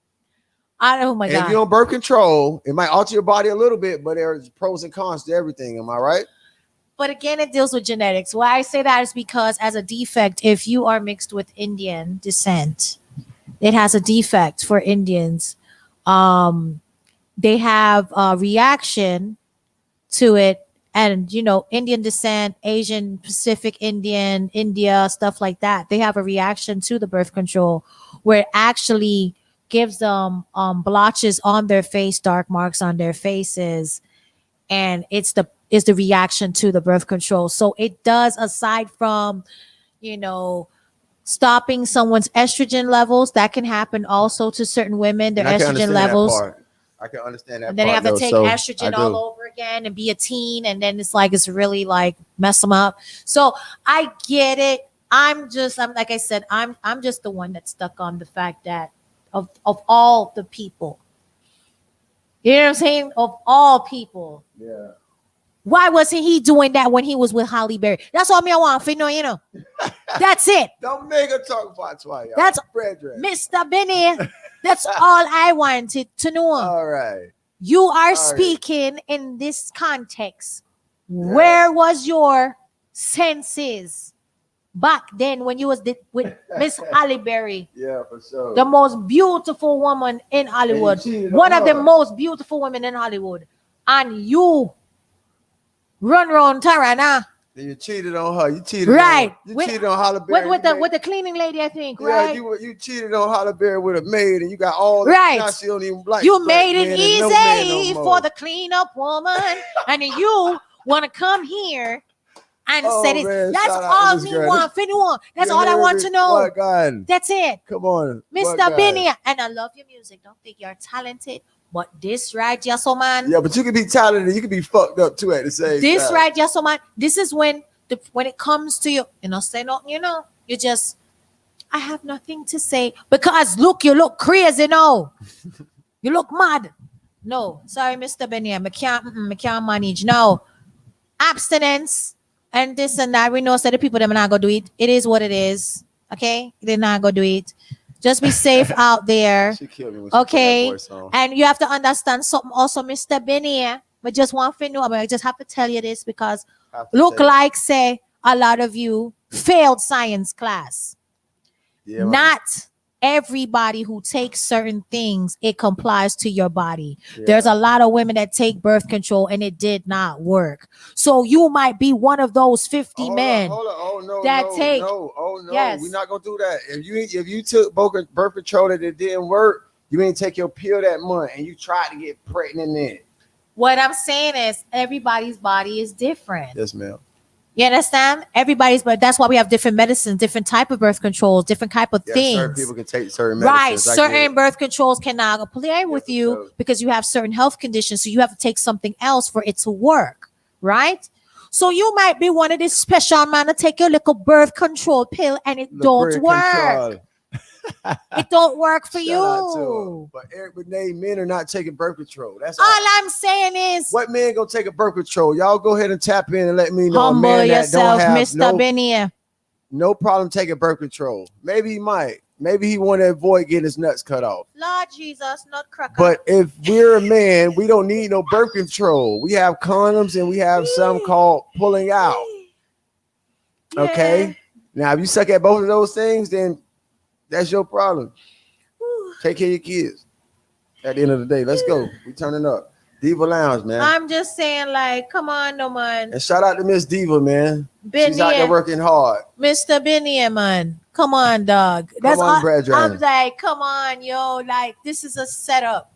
Oh my And if god. you're on birth control, it might alter your body a little bit, but there's pros and cons to everything. Am I right? But again, it deals with genetics. Why I say that is because as a defect, if you are mixed with Indian descent, it has a defect for Indians They have a reaction to it, and Indian descent, Asian, Pacific Indian, India, stuff like that, they have a reaction to the birth control where it actually gives them blotches on their face, dark marks on their faces, and it's the reaction to the birth control. So it does, aside from stopping someone's estrogen levels, that can happen also to certain women, their estrogen levels. I can understand that. And then they have to take estrogen all over again and be a teen, and then it's really like mess them up. So I get it. I'm like I said, I'm just the one that's stuck on the fact that of all the people, you know what I'm saying? Of all people, yeah. Why wasn't he doing that when he was with Halle Berry? That's all me I want for know. That's it. Don't make her talk about twice. That's Mr. Benny. That's all I wanted to know. All right. You are speaking in this context. Yeah. Where was your senses back then when you was with Miss Halle Berry? Yeah, for sure. The most beautiful woman in Hollywood. One of the most beautiful women in Hollywood. And you run around Tarana. You cheated on her. You cheated right. Cheated on Halle Berry. With the cleaning lady, I think. Right. Yeah, you cheated on Halle Berry with a maid, and you got all the right. She don't even like. You made it easy for the cleanup woman, and then you want to come here and say this. Man, that's all me want. That's all I want to know. God. That's it. Come on, Mr. Benny, and I love your music. Don't think you're talented. But this right, Yasso man. Yeah, but you can be talented, you can be fucked up too at the same time. This right, Yasso man. This is when it comes to you, say nothing, you just, I have nothing to say because you look crazy now. You look mad. No, sorry, Mr. Benny, I can't manage. No, abstinence and this and that. We know the people that are not gonna do it. It is what it is. Okay, they're not gonna do it. Just be safe out there. Okay. And you have to understand something also, Mr. Benny. But just one thing, I just have to tell you this because say a lot of you failed science class. Yeah, not everybody who takes certain things, it complies to your body. Yeah. There's a lot of women that take birth control and it did not work. So you might be one of those 50 men that take. Yes. We're not gonna do that. If you took birth control and it didn't work, you ain't take your pill that month and you tried to get pregnant then. What I'm saying is everybody's body is different. Yes, ma'am. You understand? But that's why we have different medicines, different type of birth controls, different type of things. Certain people can take certain medicines. Right. Certain birth controls cannot play with you because you have certain health conditions. So you have to take something else for it to work. Right? So you might be one of these special man to take your little birth control pill and it don't work. It don't work for you. But men are not taking birth control. That's all I'm saying is, what man gonna take a birth control? Y'all go ahead and tap in and let me know. Humble a man yourself, that don't have Mr. Benny. No problem taking birth control. Maybe he might. Maybe he want to avoid getting his nuts cut off. Lord Jesus, not cracker. But if we're a man, we don't need no birth control. We have condoms and we have some called pulling out. Yeah. Okay. Now, if you suck at both of those things, then that's your problem. Take care of your kids. At the end of the day, let's go. We turning up. Diva Lounge, man. I'm just saying, come on, no man. And shout out to Miss Diva, man. She's out there working hard. Mr. Benny, man. Come on, dog. That's all. I'm like, come on, yo. This is a setup.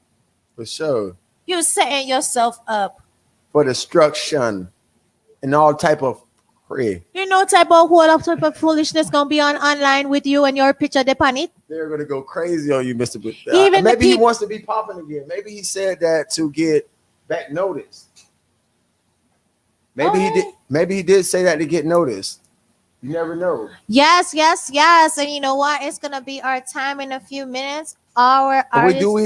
For sure. You're setting yourself up for destruction and all type of free. You know type of foolishness gonna be online with you and your picture upon it. They're gonna go crazy on you, Mr. Maybe he wants to be popping again. Maybe he said that to get back noticed. Maybe he did say that to get noticed. You never know. Yes. And you know what? It's gonna be our time in a few minutes. Our we do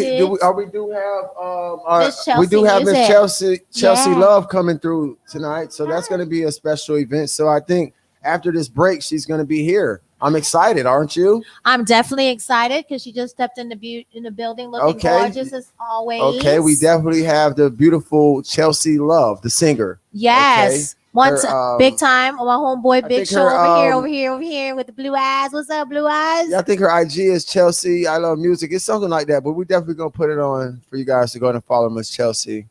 have Miss Chelsea Love coming through tonight, so that's going to be a special event. So I think after this break, she's going to be here. I'm excited, aren't you? I'm definitely excited because she just stepped in the building looking gorgeous as always. Okay, we definitely have the beautiful Chelsea Love, the singer. Yes. Okay? Big time. My homeboy Big Show over here with the blue eyes. What's up, blue eyes? Yeah, I think her IG is Chelsea. I love music. It's something like that, but we definitely gonna put it on for you guys to go and follow Miss Chelsea.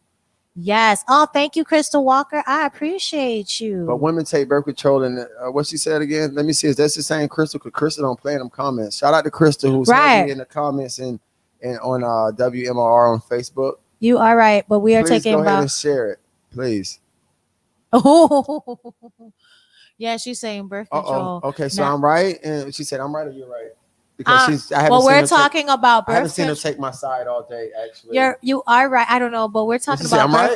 Yes. Oh, thank you, Crystal Walker. I appreciate you. But women take birth control, and what she said again? Let me see. Is that the same Crystal? Because Crystal don't play in them comments. Shout out to Crystal who's heavy in the comments and on WMR on Facebook. You are right, but we are Please taking go ahead and share it, please. Oh, yeah, she's saying birth control. Okay, so I'm right, and she said I'm right or you're right because we're talking about birth. I haven't seen her take my side all day. Actually, you are right. I don't know, but we're talking about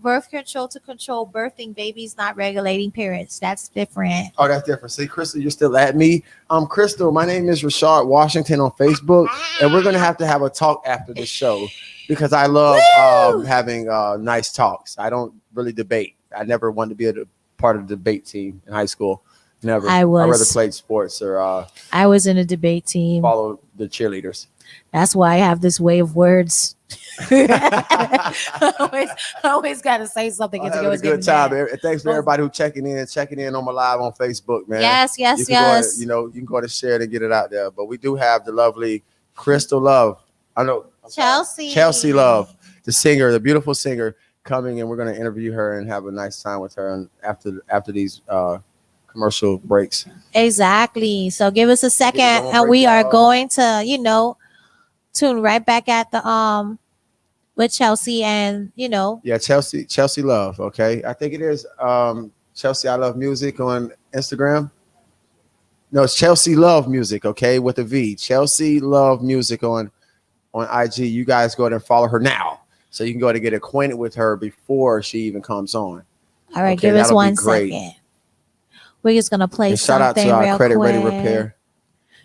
birth control to control birthing babies, not regulating parents. That's different. Oh, that's different. See, Crystal, you're still at me. Crystal, my name is Rashard Washington on Facebook, and we're gonna have a talk after the show because I love having nice talks. I don't really debate. I never wanted to be a part of the debate team in high school. Never. I rather played sports or I was in a debate team. Follow the cheerleaders. That's why I have this way of words. I always got to say something. It's a good time. Thanks for everybody who checking in on my live on Facebook, man. Yes. You can go to share it and get it out there. But we do have the lovely Crystal Love. I know Chelsea Love, the singer, the beautiful singer, coming, and we're going to interview her and have a nice time with her and after these commercial breaks. Exactly. So give us a second and we are going to tune right back at the with Chelsea and Chelsea Love. Okay, I think it is Chelsea I Love Music on Instagram. No, it's Chelsea Love Music, okay, with a V. Chelsea Love Music on IG. You guys go ahead and follow her now. So you can go ahead and get acquainted with her before she even comes on. All right, give us 1 second. We're just gonna play something. Shout out to our Credit Ready Repair.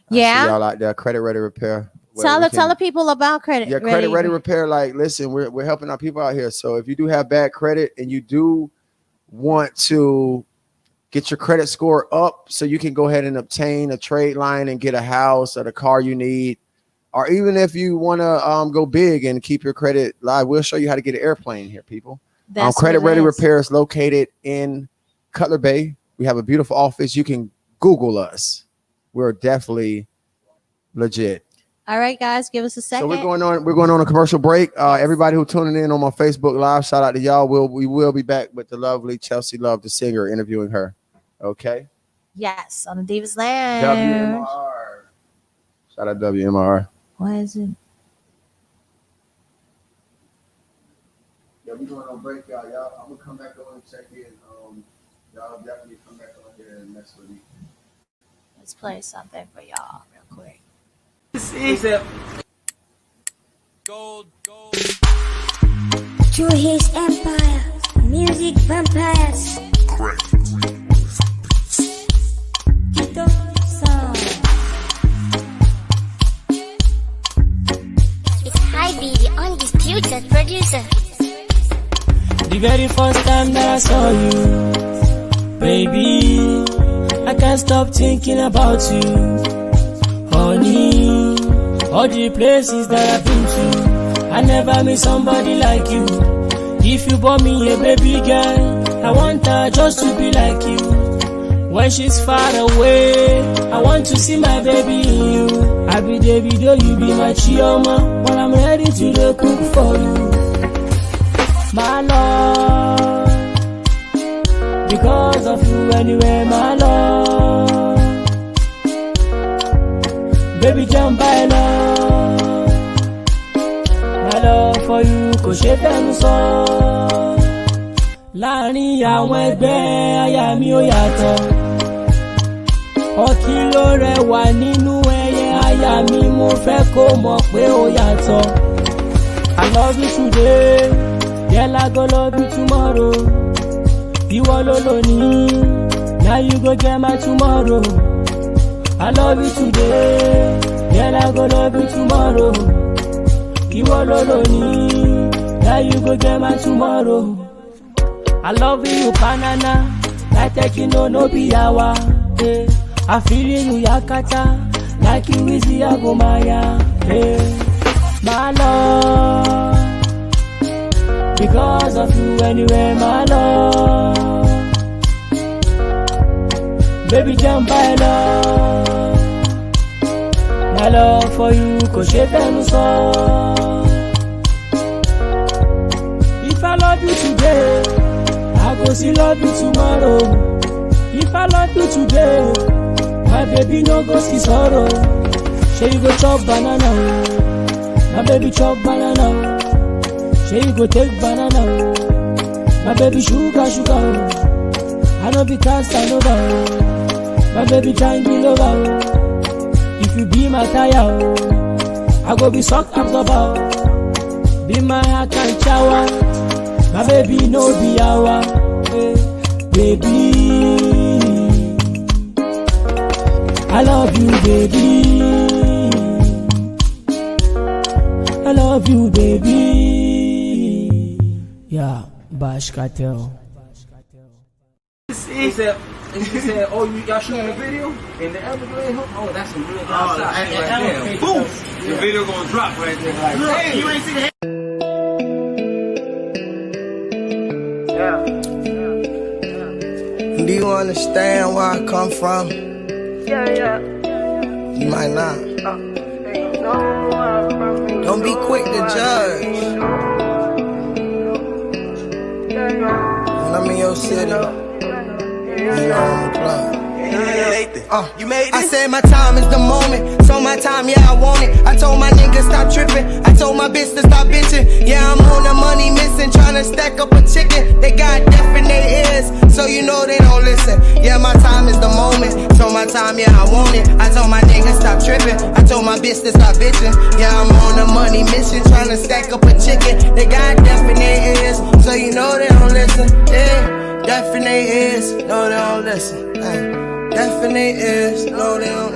Yeah, y'all out there, Credit Ready Repair. Tell the people about Credit. Yeah, Credit Ready Repair. Like, listen, we're helping our people out here. So if you do have bad credit and you do want to get your credit score up, so you can go ahead and obtain a trade line and get a house or the car you need. Or even if you want to go big and keep your credit live, we'll show you how to get an airplane here, people. Credit Ready Repair is located in Cutler Bay. We have a beautiful office. You can Google us. We're definitely legit. All right, guys, give us a second. So we're going on a commercial break. Everybody who tuning in on my Facebook Live, shout out to y'all. We will be back with the lovely Chelsea Love, the singer, interviewing her. Okay. Yes, on the DIVAs Lounge. WMR. Shout out WMR. Why is it? Yeah, we're going on break, y'all. I'm gonna come back on and check in. Y'all definitely come back on here and mess with me. Let's play something for y'all real quick. Gold. Through his empire, music vampires. Keto sound. It's Hybe, the undisputed producer. The very first time that I saw you, baby, I can't stop thinking about you, honey. All the places that I've been to, I never met somebody like you. If you bought me a baby girl, I want her just to be like you. When she's far away, I want to see my baby in you. I be the video, you be my chioma. When I'm ready to go cook for you, my love. Because of you anyway, my love. Baby, jump by love. My love for you, kò ṣe fẹ́nu sọ. Láàrin àwọn ẹgbẹ́ aya mi ò yàtọ̀. Ọ̀kín ló rẹwà nínú ẹyẹ aya mi, mo fẹ́ kó mọ̀ pé ó yàtọ̀. I love you today, girl I go love you tomorrow. Ìwọ ló lónìí, now you go get my tomorrow. I love you today, girl I go love you tomorrow. Ìwọ ló lónìí, now you go get my tomorrow. I love you banana, like Tekino no be yawa. I feel you yakata, like you easy agomaya. My love, because of you anyway, my love. baby jump by love. My love for you kò ṣe fẹ́nu sọ. If I love you today, I go still love you tomorrow. If I love you today, my baby no go see sorrow. Say you go chop banana, my baby chop banana. Say you go take banana, my baby sugar. I know be Casanova, my baby trying to love her. If you be my tire, I go be suck absorber. Be my heart and shower, my baby no be our baby. I love you, baby. I love you, baby. Yeah, Bash Cartel. He said, oh, y'all shooting a video in the Everglades? Oh, that's some real outside right there. Boom! The video gonna drop right there. Like, hey, you ain't see the Do you understand where I come from? Yeah. You might not. Don't be quick to judge. When I'm in your city, you know I'm a plug. You made it? I said my time is the moment, so my time, yeah, I want it. I told my niggas stop tripping, I told my bitch to stop bitching. Yeah, I'm on the money missing, trying to stack up a chicken. They got deaf in their ears, so you know they don't listen. Yeah, my time is the moment, so my time, yeah, I want it. I told my niggas stop tripping, I told my bitch to stop bitching. Yeah, I'm on the money mission, trying to stack up a chicken. They got deaf in their ears, so you know they don't listen. Yeah, deaf in their ears, no, they don't listen. Hey. Definitely is, no they don't,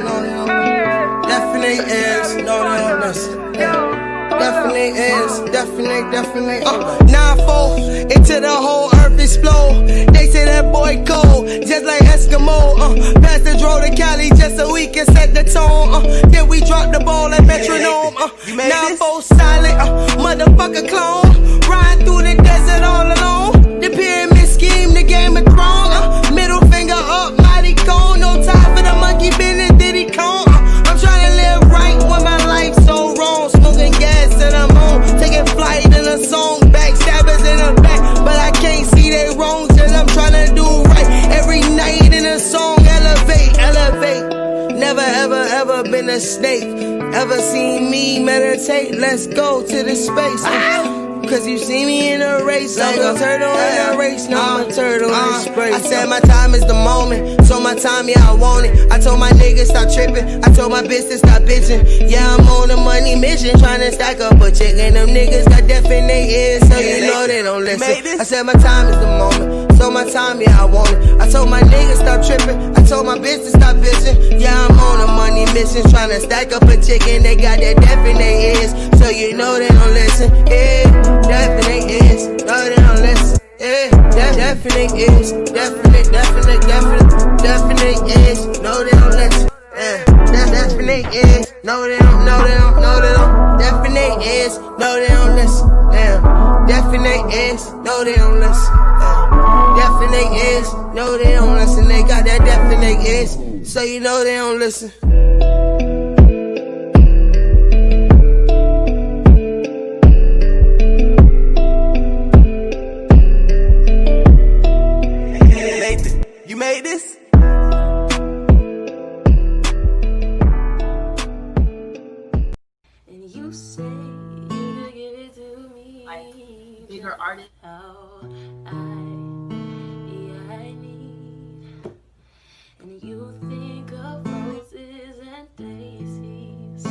Definitely is, no they don't listen. Definitely is, definitely. 9-4, into the whole earth explode. They say that boy cold, just like Eskimo. Pass the draw to Cali just so we can set the tone. Then we drop the ball like metronome. 9-4 silent, motherfucker clone. Ride through the desert all alone. The pyramid scheme, the Game of Thrones. Middle finger up, mighty cone. No time for the monkey business, Diddy Kong. I'm trying to live right when my life's so wrong. Smoking gas and I'm on, taking flight in a song. Backstabbers in the back, but I can't see they wrongs. Cause I'm trying to do right every night in a song. Elevate. Never ever been a snake. Ever seen me meditate? Let's go to the space. Cause you see me in a race, like a turtle in a race, no, I'm a turtle in a spray. I said my time is the moment, so my time, yeah, I want it. I told my niggas stop tripping, I told my bitch to stop bitching. Yeah, I'm on a money mission, trying to stack up a chick. And them niggas got deaf in their ears, so you know they don't listen. I said my time is the moment, so my time, yeah, I want it. I told my niggas stop tripping, I told my bitch to stop bitching. Yeah, I'm on a money mission, trying to stack up a chick. And they got that deaf in their ears, so you know they don't listen. Yeah. Definitely is, no they don't listen. Yeah, definitely is, definitely is, no they don't listen. Yeah, definitely is, no they don't. Definitely is, no they don't listen. Yeah, definitely is, no they don't listen. Yeah, definitely is, no they don't listen. They got that definitely is, so you know they don't listen. Made this? And you say you could give it to me, like bigger artist. How I need. And you think of roses and daisies,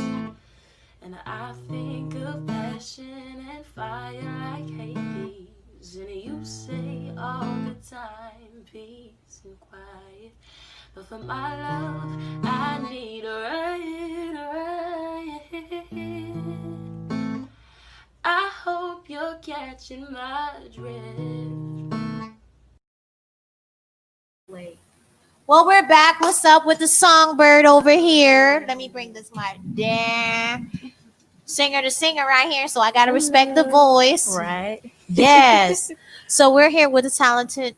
and I think of passion and fire like Hades. And you say all the time peace and quiet, but for my love I need a riot. I hope you're catching my drift. Wait. Well, we're back. What's up with the songbird over here? Let me bring this mic down. Singer to singer right here, so I gotta respect the voice. Right. Yes. So we're here with a talented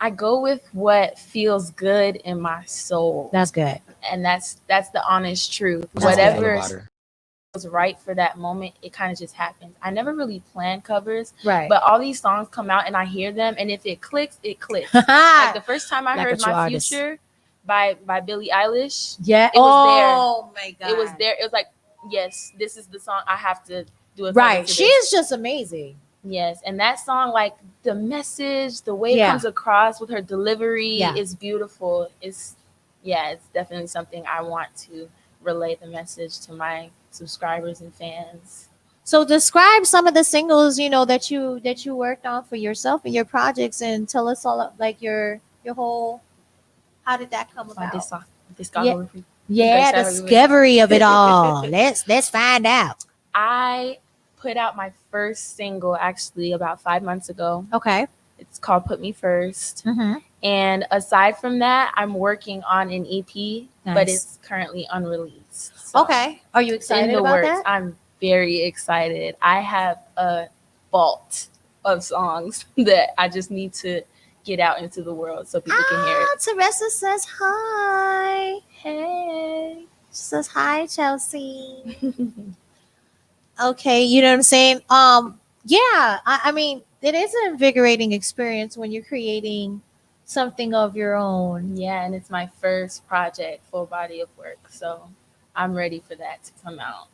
I go with what feels good in my soul. That's good. And that's the honest truth. That's what I love Whatever about her. was right for that moment, it kind of just happens. I never really plan covers, Right. but all these songs come out and I hear them, and if it clicks, it clicks. Like the first time I Like a heard true My artist. Future by Billie Eilish, Yeah. it was there. Oh my god. It was there. It was like, yes, this is the song I have to do a cover Right. to She this. is just amazing. Yes, and that song, like the message, the way it Yeah. comes across with her delivery Yeah. is beautiful. It's definitely something I want to relay the message to my subscribers and fans. So describe some of the singles, that you worked on for yourself and your projects, and tell us all like your whole, how did that come My about? discography. Yeah, Okay, discovery of it all. Let's find out. I put out my first single actually about 5 months ago. Okay. It's called Put Me First. Mm-hmm. And aside from that, I'm working on an EP, but Nice. it's currently unreleased. So Okay. Are you it's in excited the about works. that? I'm very excited. I have a vault of songs that I just need to get out into the world so people can hear it. Teresa says hi. Hey. She says hi, Chelsea. Okay, you know what I'm saying? Yeah, I mean, it is an invigorating experience when you're creating something of your own. Yeah, and it's my first project, full body of work. So I'm ready for that to come out.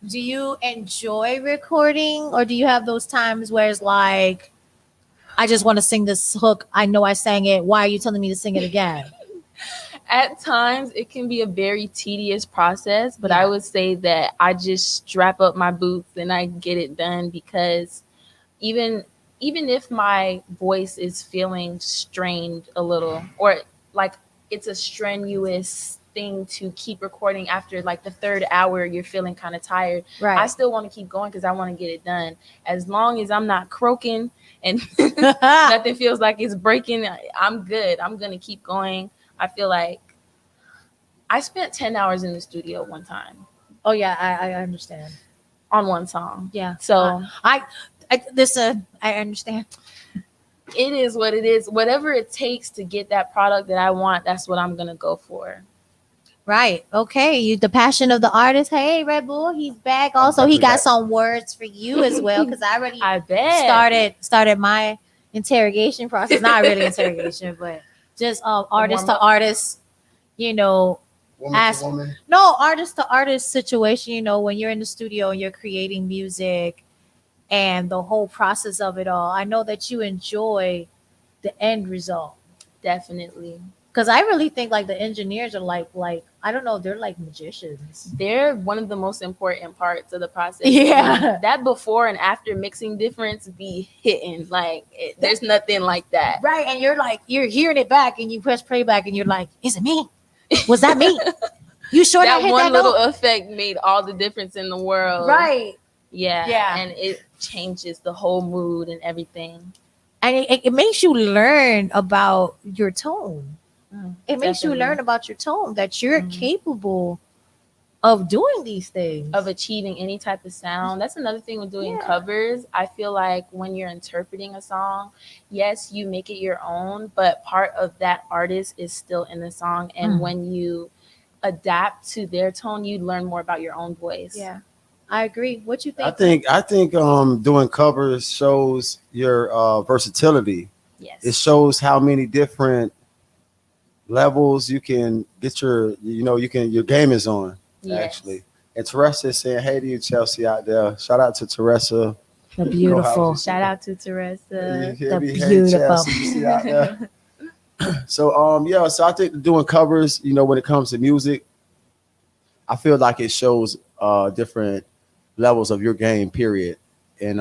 Do you enjoy recording, or do you have those times where it's like, I just want to sing this hook. I know I sang it. Why are you telling me to sing it again? At times, it can be a very tedious process, but Yeah. I would say that I just strap up my boots and I get it done, because even if my voice is feeling strained a little, or like it's a strenuous thing to keep recording after like the third hour, you're feeling kind of tired. Right. I still want to keep going because I want to get it done. As long as I'm not croaking and Ah. nothing feels like it's breaking, I'm good. I'm going to keep going. I feel like I spent 10 hours in the studio one time Oh yeah, I understand. on one song. Yeah. So I listen. I understand. it is what it is. Whatever it takes to get that product that I want, that's what I'm going to go for. Right. Okay. You, the passion of the artist. Hey, Red Bull, he's back. Also, he got some words for you as well, because I already I bet. started my interrogation process. Not really interrogation, but just artist to warm-up. artist. Woman Ask- to woman. No, artist to artist situation. When you're in the studio and you're creating music, and the whole process of it all. I know that you enjoy the end result, Definitely. because I really think like the engineers are like I don't know, they're like magicians. They're one of the most important parts of the process. Yeah. That before and after mixing difference be hitting. Like, there's nothing like that. Right, and you're hearing it back, and you press playback, and you're like, is it me? Was that me? You sure That hit one that little note? effect made all the difference in the world. Right, Yeah. Yeah. And it changes the whole mood and everything. and it makes you learn about your tone. It makes you Definitely. learn about your tone, that you're Mhm. capable of doing these things. Of achieving any type of sound. That's another thing with doing Yeah. covers. I feel like when you're interpreting a song, yes, you make it your own, but part of that artist is still in the song. And Mm. when you adapt to their tone, you learn more about your own voice. Yeah, I agree. What you think? I think doing covers shows your versatility. Yes. It shows how many different levels you can get your game is on. Yes. Actually. And Teresa is saying hey to you, Chelsea, out there. Shout out to Teresa. The beautiful. Shout out to Teresa. The Hey, beautiful. Chelsea, you see out there. So so I think doing covers, when it comes to music, I feel like it shows different levels of your game, period. And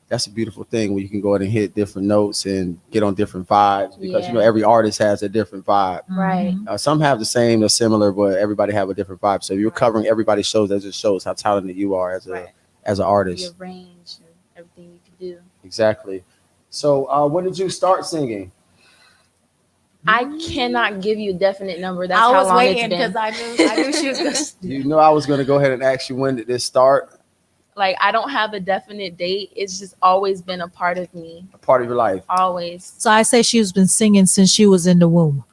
that's a beautiful thing when you can go ahead and hit different notes and get on different vibes, because Yeah. every artist has a different vibe. Right. Some have the same or similar, but everybody have a different vibe. So if you're covering everybody's shows, that just shows how talented you are as Right. an artist. Your range and everything you can do. Exactly. So when did you start singing? I cannot give you a definite number. That's I how was long waiting it's been. because I knew she was gonna. You know I was going to go ahead and ask you, when did this start? Like, I don't have a definite date. It's just always been a part of me. A part of your life. Always. So I say she's been singing since she was in the womb.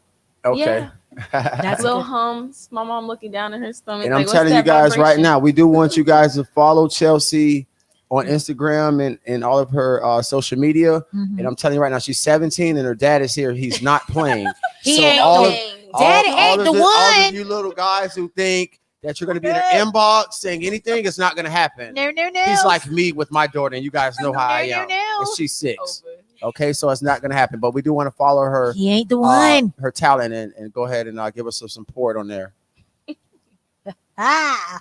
Okay. That's little hums. My mom looking down at her stomach. And like, I'm what's telling you that guys right vibration? now, we do want you guys to follow Chelsea on Instagram and all of her social media. And I'm telling you right now, she's 17 and her dad is here. He's not playing. He ain't Daddy ain't the one. All of you little guys who think that you're going to be in her inbox saying anything, it's not going to happen. No. He's like me with my daughter, and you guys know how I am. And she's 6. Okay, so it's not going to happen. But we do want to follow her. He ain't the one. Her talent and go ahead and give us some support on there.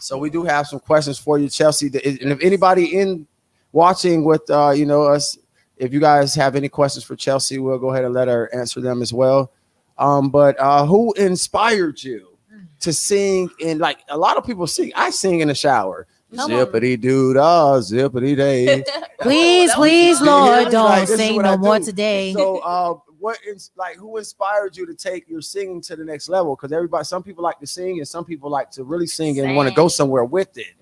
So we do have some questions for you, Chelsea. And if anybody in watching with us, if you guys have any questions for Chelsea, we'll go ahead and let her answer them as well. But who inspired you to sing? And like a lot of people sing, I sing in the shower. Zippity doo dah, zippity day. Please, Lord, don't sing no more today. So, who inspired you to take your singing to the next level? Because some people like to sing, and some people like to really sing and want to go somewhere with it.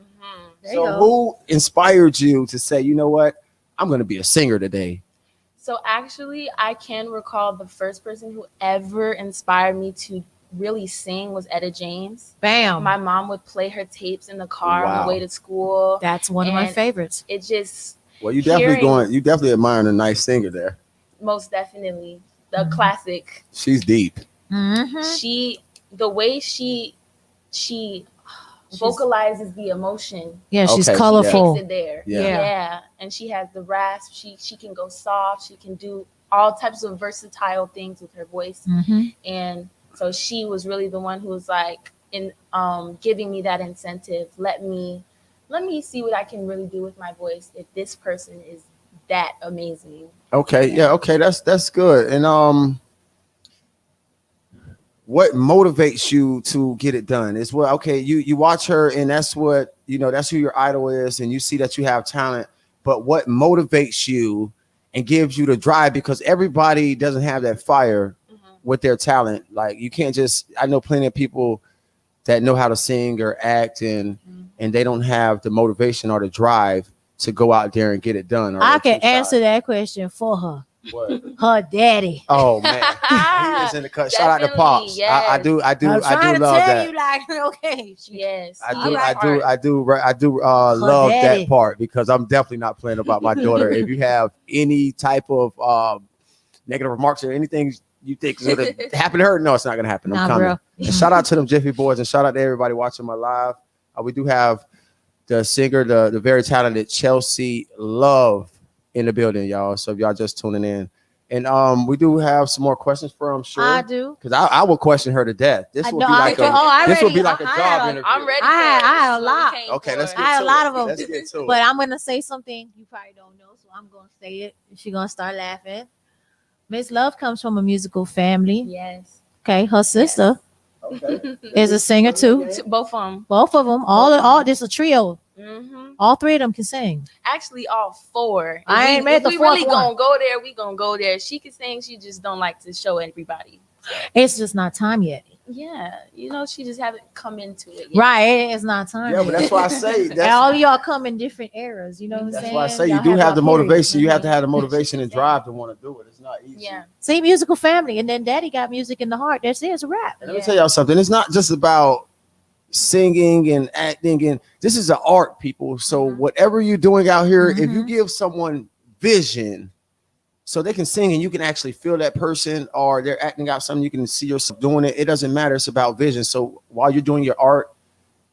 So, who inspired you to say, you know what, I'm going to be a singer today? So actually, I can recall the first person who ever inspired me to really sing was Etta James. Bam. My mom would play her tapes in the car on the way to school. That's one of my favorites. It just you definitely admiring a nice singer there. Most definitely. The classic. She's deep. The way she vocalizes the emotion. Yeah, she's colorful. She takes it there. Yeah. And she has the rasp. She can go soft. She can do all types of versatile things with her voice. And so she was really the one who was like in giving me that incentive. Let me see what I can really do with my voice if this person is that amazing. Okay, that's good. And what motivates you to get it done? Is you watch her and that's what that's who your idol is, and you see that you have talent. But what motivates you and gives you the drive? Because everybody doesn't have that fire with their talent. Like you can't just. I know plenty of people that know how to sing or act, and they don't have the motivation or the drive to go out there and get it done. I can answer that question for her. What? Her daddy. Oh man, he is in the cut. Shout out to Pops. Yes. I do love that. You like, okay. Yes. I do love daddy. that part, because I'm definitely not playing about my daughter. If you have any type of negative remarks or anything you think is going to happen to her, no, it's not going to happen. I'm coming. And shout out to them Jiffy Boys, and shout out to everybody watching my live. We do have the singer, the very talented Chelsea Love in the building, y'all. So if y'all just tuning in, and we do have some more questions for them. Sure, I do, because I will question her to death. This will be like a job interview. I'm ready. I had a lot. Okay, let's get I had to a lot it. of them. Let's get to it. But I'm gonna say something you probably don't know, so I'm gonna say it. She's gonna start laughing. Miss Love comes from a musical family. Yes. Okay, her sister is a singer too. Both of them. All this a trio. All 3 of them can sing. Actually, all 4. I ain't made the we fourth really one. gonna go there. We gonna go there. She can sing. She just don't like to show everybody. It's just not time yet. Yeah, she just haven't come into it yet. Right, it's not time. Yeah, but that's why I say and all of y'all come in different eras. You know what I'm saying? That's why I say y'all you do have the y'all motivation. periods. You have to have the motivation and drive to want to do it. It's not easy. Yeah. See, musical family, and then daddy got music in the heart. That's it. It's a rap. And let me tell y'all something. It's not just about singing and acting, and this is an art, people. So whatever you're doing out here, if you give someone vision so they can sing and you can actually feel that person, or they're acting out something, you can see yourself doing it. It doesn't matter. It's about vision. So while you're doing your art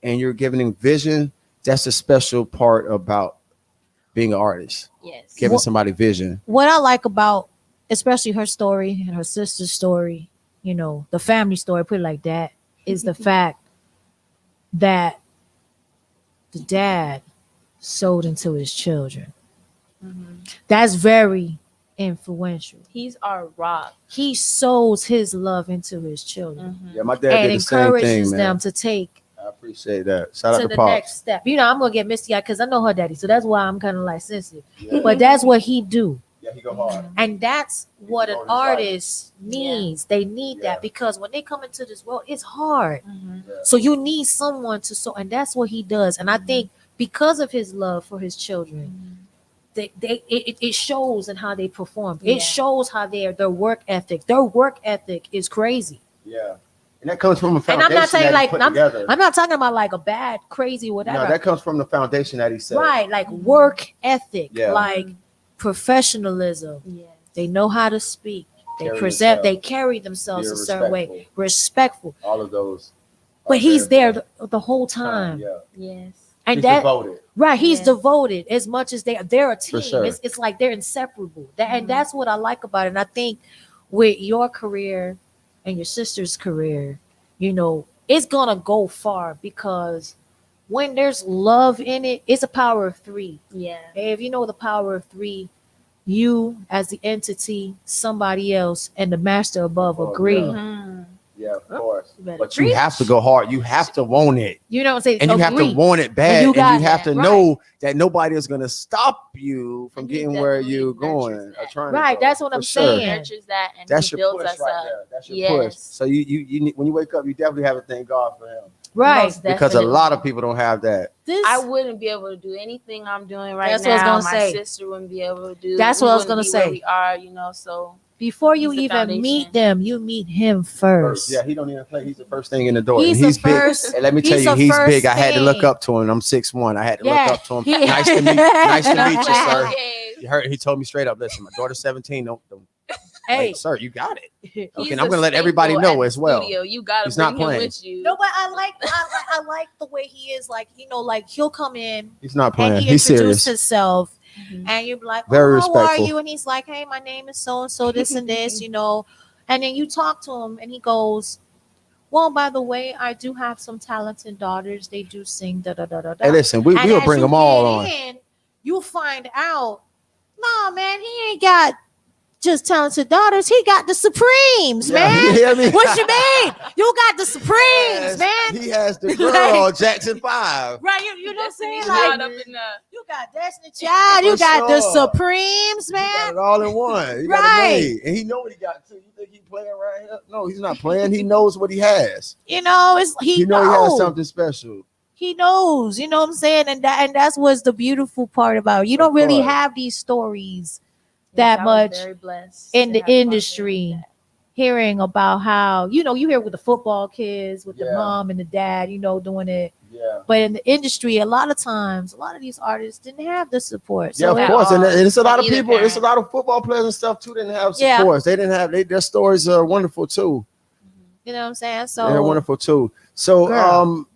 and you're giving vision, that's a special part about being an artist. Yes. Giving somebody vision. What I like about especially her story and her sister's story, the family story, put it like that, is the fact that the dad sowed into his children. That's very influential. He's our rock. He sows his love into his children. Yeah, my dad and did the same encourages thing, them man. to take I appreciate that. Shout out to to the Pops. next step. I'm gonna get misty eyed because I know her daddy, so that's why I'm kind of like sensitive. But that's what he do. Yeah, he go hard. And that's what an artist needs. They need that, because when they come into this world, it's hard. So you need someone to sow, and that's what he does. And I think because of his love for his children, it shows in how they perform. It shows how their work ethic. Their work ethic is crazy. Yeah. And that comes from a foundation. And I'm not saying like I'm not talking about like a bad, crazy, whatever. No, that comes from the foundation that he said. Right, like work ethic, Yeah. like professionalism. Yes. They know how to speak. They Carry present. themselves. They carry themselves a certain way. Respectful. All of those. But he's there the whole time. Yeah. Yes. And He's that devoted. right, he's Yeah. devoted as much as they're a team. sure. It's like they're inseparable. And that's what I like about it. And I think with your career and your sister's career, you know, it's gonna go far because when there's love in it, it's a power of three. Yeah. If you know the power of three, you as the entity, somebody else, and the master above agree. yeah. Mhm. Yeah, of course. better But you have to go hard. You have to want it. You know what I'm saying? And you have to Agree. want it bad. you And got you have that, to right. know that nobody is going to stop you from And he getting where definitely you're going nurtures or that. trying Right, to go. that's what For I'm sure. saying. Nurtures that and That's he your builds push us right up. there. That's your push. Yes. So you need, when you wake up, you definitely have to thank God for him. Right. Most Because a definitely. lot of people don't have that. This I wouldn't be able to do anything I'm doing right That's now. what I was gonna My say. sister wouldn't be able to do. That's we what I was wouldn't gonna be say. Where we are, you know. So before you He's the even foundation. meet them, you meet him first. Yeah, he don't even play. He's the first thing in the door. He's and he's the first- big. And let me tell he's you, the he's first big. I had to look thing. up to him. I'm 6'1". I had to Yeah. look up to him. He- Nice to meet you, sir. Okay. You heard? He told me straight up. Listen, my daughter's 17. Don't Hey, like, sir, you got it. He's Okay, and a I'm gonna let everybody staple know at as the well. studio. You gotta He's not bring him playing. with you. no, but I like the way he is. Like, you know, like he'll come in He's not and playing. he He's introduces serious. himself, Mhm. and you're like, Very how are respectful. you? And he's like, hey, my name is so and so, this and this, you know. And then you talk to him, and he goes, well, by the way, I do have some talented daughters. They do sing, da da da da da. Hey, listen, we'll as bring you them all get on. in, you'll find out, no, man, he ain't got just talented daughters. He got the Supremes, Yeah, man. you hear me? What you mean? You got the Supremes, man. He has the girl Jackson 5. Right, you know what I'm saying? He's Like, not up in the. you got Destiny Child, you For got the sure. Supremes, He got man. it all in one. He got Right. it made. And he know what he got too. You think he playing right here? No, he's not playing. He knows what he has. You know, it's he He has knows. something special. He knows, you know what I'm saying? And that's what's the beautiful part about it. You Of don't really course. have these stories Yes, that I was much very blessed in to the have a father industry. like that. Hearing about how, you know, you hear with the football kids, with the Yeah. mom and the dad, you know, doing it. Yeah. But in the industry, a lot of times, a lot of these artists didn't have the support. Yeah, So of it- course. And it's a lot of Either people, it's a parent. lot of football players and stuff too didn't have Yeah. support. They didn't have their stories are wonderful too. you know what I'm saying? They're So wonderful too. So Girl.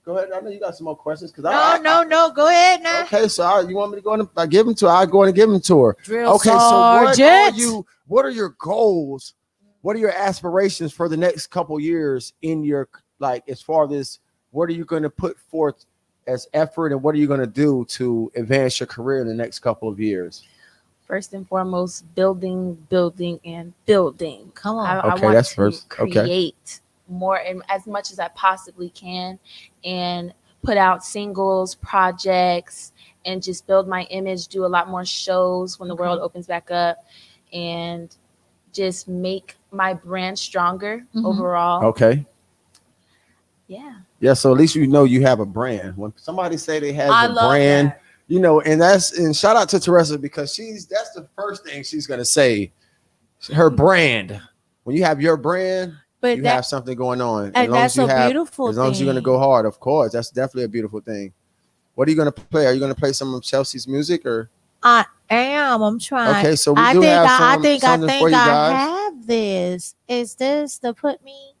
go ahead. I know you got some more questions because no, go ahead now. Okay, so you want me to go and I give them to her? I go in and give them to her. Drill Okay, so sergeant. what are your goals? What are your aspirations for the next couple years in your, like, as far as what are you going to put forth as effort and what are you going to do to advance your career in the next couple of years? First and foremost, building, and building. Come on. I Okay, want that's to first. Okay. create more and as much as I possibly can, and put out singles, projects, and just build my image. Do a lot more shows when the world opens back up, and just make my brand stronger overall. Okay. Yeah. Yeah, so at least you know you have a brand. When somebody say they have I a love brand, that. you know, and shout out to Teresa because that's the first thing she's gonna say. Her brand. When you have your brand, But you that, have something going on. and that's a beautiful As long as you're gonna thing. go hard, of course, that's definitely a beautiful thing. What are you gonna play? Are you gonna play some of Chelsea's music or? I am. I'm trying. Okay, so we I do think have I some- think something for you I guys. have this. Is this the put me?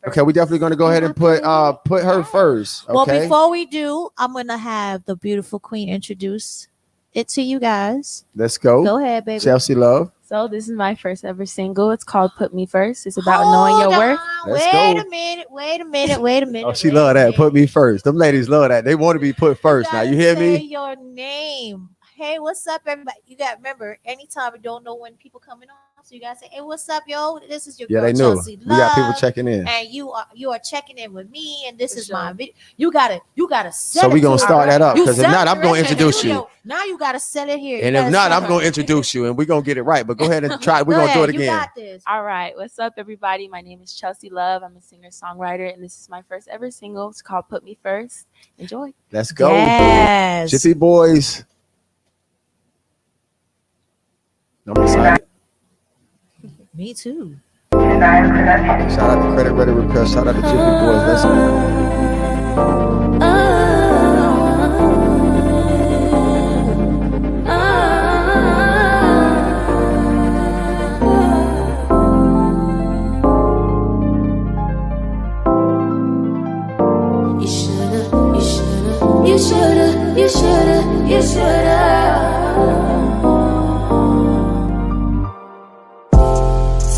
Okay, we're definitely gonna go ahead and put her first. Okay. Well, before we do, I'm gonna have the beautiful queen introduce it to you guys. Let's go. Go ahead, baby. Chelsea Love. So this is my first ever single. It's called "Put Me First." It's about knowing your worth. Let's Wait go. a minute. Wait a minute. Wait a minute. Oh, she wait love a that. minute. Put me first. Them ladies love that. They want to be put first. Now you hear Say me? your name. Hey, what's up, everybody? You got to remember, anytime we don't know when people coming on, So you guys say, "Hey, what's up, yo? This is your Yeah, girl they knew. Chelsea We got people Love, checking in. and you are checking in with me, and this For is sure. my video. You gotta set So it we gonna to start her. that up, You because if sell not, it I'm gonna direct in the introduce you. studio. Now you gotta sell it here. And You if gotta not, sell I'm her. gonna introduce you, and we're gonna get it right. But go ahead and try. We're Go gonna do ahead, it You again. got this. All right, what's up, everybody? My name is Chelsea Love. I'm a singer-songwriter, and this is my first ever single. It's called "Put Me First." Enjoy. Let's go. Yes. Jiffy Boys. I'm excited. Me too. Shout out to Credit Ready Repair. Shout out to Jiffy Boys. Let's go. You shoulda.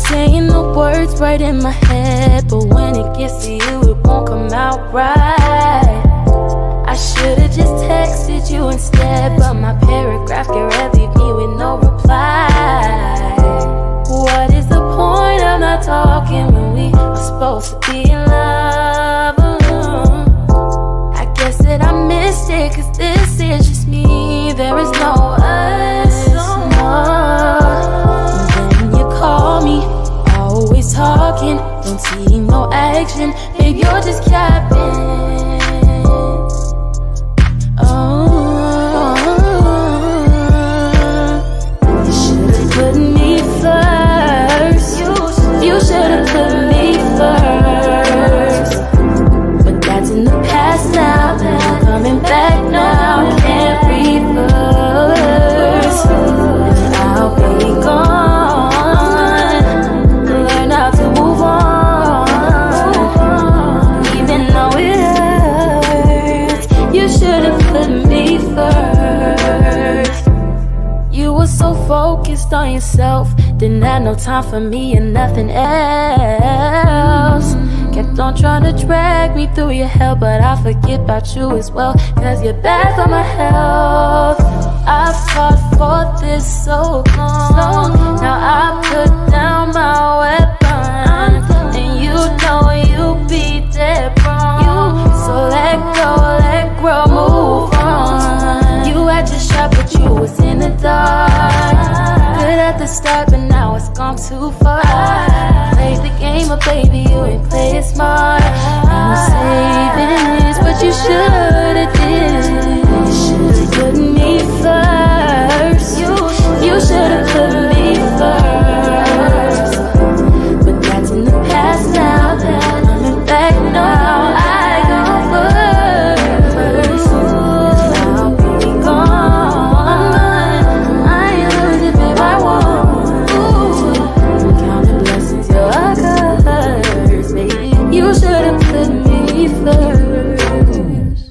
Saying the words right in my head, but when it gets to you, it won't come out right. I shoulda just texted you instead, but my paragraph get read, leave me with no reply. What is the point of not talking when we are supposed to be in love? I guess that I missed it, 'cause this is just me. There is no us no more. When you call me, always talking, don't see no action. Babe, you're just capping. You should've put me first. You should've put me first. But that's in the past now. Now coming back now. Can't reverse. And I'll be gone. Learn how to move on. Even though it hurts, you should've put me first. You were so focused on yourself, didn't have no time for me and nothing else. Kept on trying to drag me through your hell, but I forget about you as well, 'cause you're bad for my health. I fought for this so long, now I put down my weapon, and you know you be dead wrong. So let go, let grow, move on. You had your shot, but you was in the dark. Good at the start, but now it's gone too far. Play the game, but baby, you ain't play it smart. Ain't no saving this, but you should've did. You should've put me first. You should've put me first. But that's in the past now. Coming back now. I go first. I'll be gone. I ain't losing, babe, I won't. Counting blessings, you're a curse, baby. You should've put me first.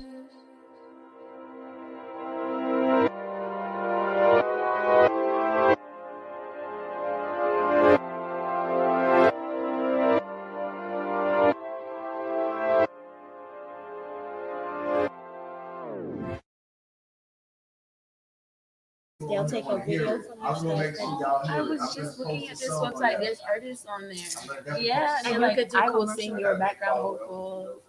They'll take a video from your stuff. I was just looking at this website. There's artists on there. Yeah, And and you like, could do I will commercials. sing your background vocals. You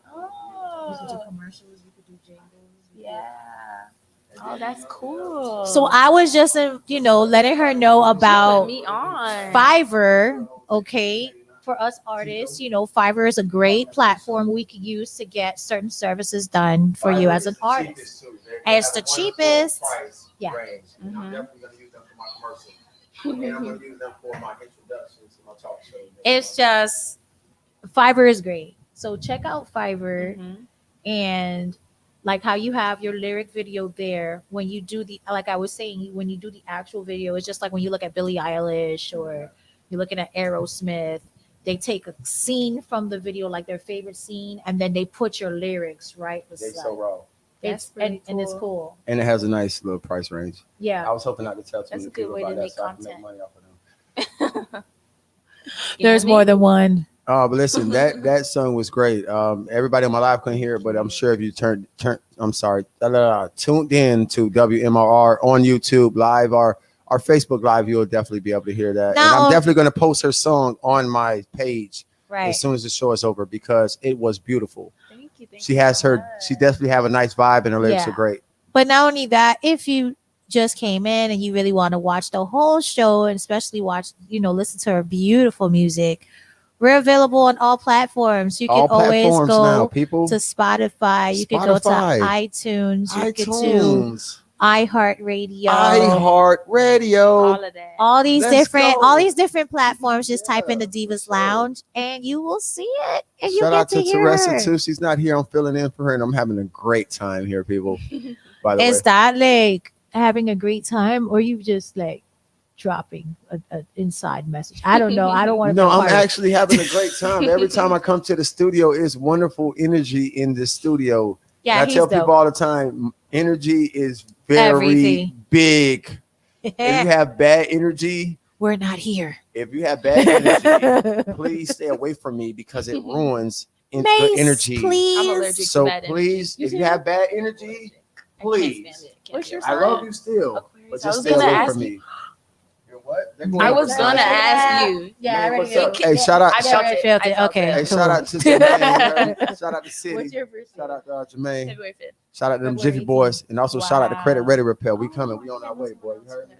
could do Oh, commercials. You could do jingles. yeah. Oh, that's cool. So I was just, letting her know She about put me on. Fiverr. Okay, for us artists, Fiverr is a great platform we could use to get certain services done for you as an artist. And it's the cheapest. Yeah. I'm definitely gonna use them for my commercial. And I'm gonna use them for my introduction to my talk show. It's just Fiverr is great. So check out Fiverr Mhm. and like how you have your lyric video there. When you do like I was saying, when you do the actual video, it's just like when you look at Billie Eilish or you're looking at Aerosmith. They take a scene from the video, like their favorite scene, and then they put your lyrics right They beside. so raw. It's pretty and it's cool. cool. And it has a nice little price range. I Yeah. was hoping not to tell too That's many a good people way about to that, make so I can make content. money off of them. You There's know more me. than one. Oh, but listen, that song was great. Everybody on my live couldn't hear it, but I'm sure if you tuned in to WMRR on YouTube live, our our Facebook Live, you'll definitely be able to hear that. Now, and I'm definitely going to post her song on my page right. as soon as the show is over because it was beautiful. Thank you. She definitely have a nice vibe and her lyrics are great. But not only that, if you just came in and you really want to watch the whole show and especially listen to her beautiful music, we're available on all platforms. You can always go now, people. to Spotify. You can go to iTunes. You can do iHeartRadio. All of that. All these different platforms. Just type in the Divas Lounge and you will see it. And Shout out to Teresa her. too. She's not here. I'm filling in for her and I'm having a great time here, people. By the way. Is that like having a great time or you just like dropping an inside message? I don't know. I don't want to. No, I'm actually having a great time. Every time I come to the studio, it's wonderful energy in the studio. Yeah, I tell people all the time, energy is very big. If you have bad energy, we're not here. If you have bad energy, please stay away from me because it ruins good energy. Please. I'm allergic so to bad please, if you have bad energy, please. What's your I love you still, but just stay away from me. What? I was gonna ask you. Yeah, I already what's up? Hey, shout out. Okay. Hey, shout out to Jermaine. Shout out to City. What's your birthday? Shout out to Jermaine. February 5th. Shout out to them Jiffy Boys. And also shout out to Credit Ready Repair. We coming. We on our way, boy. You heard me?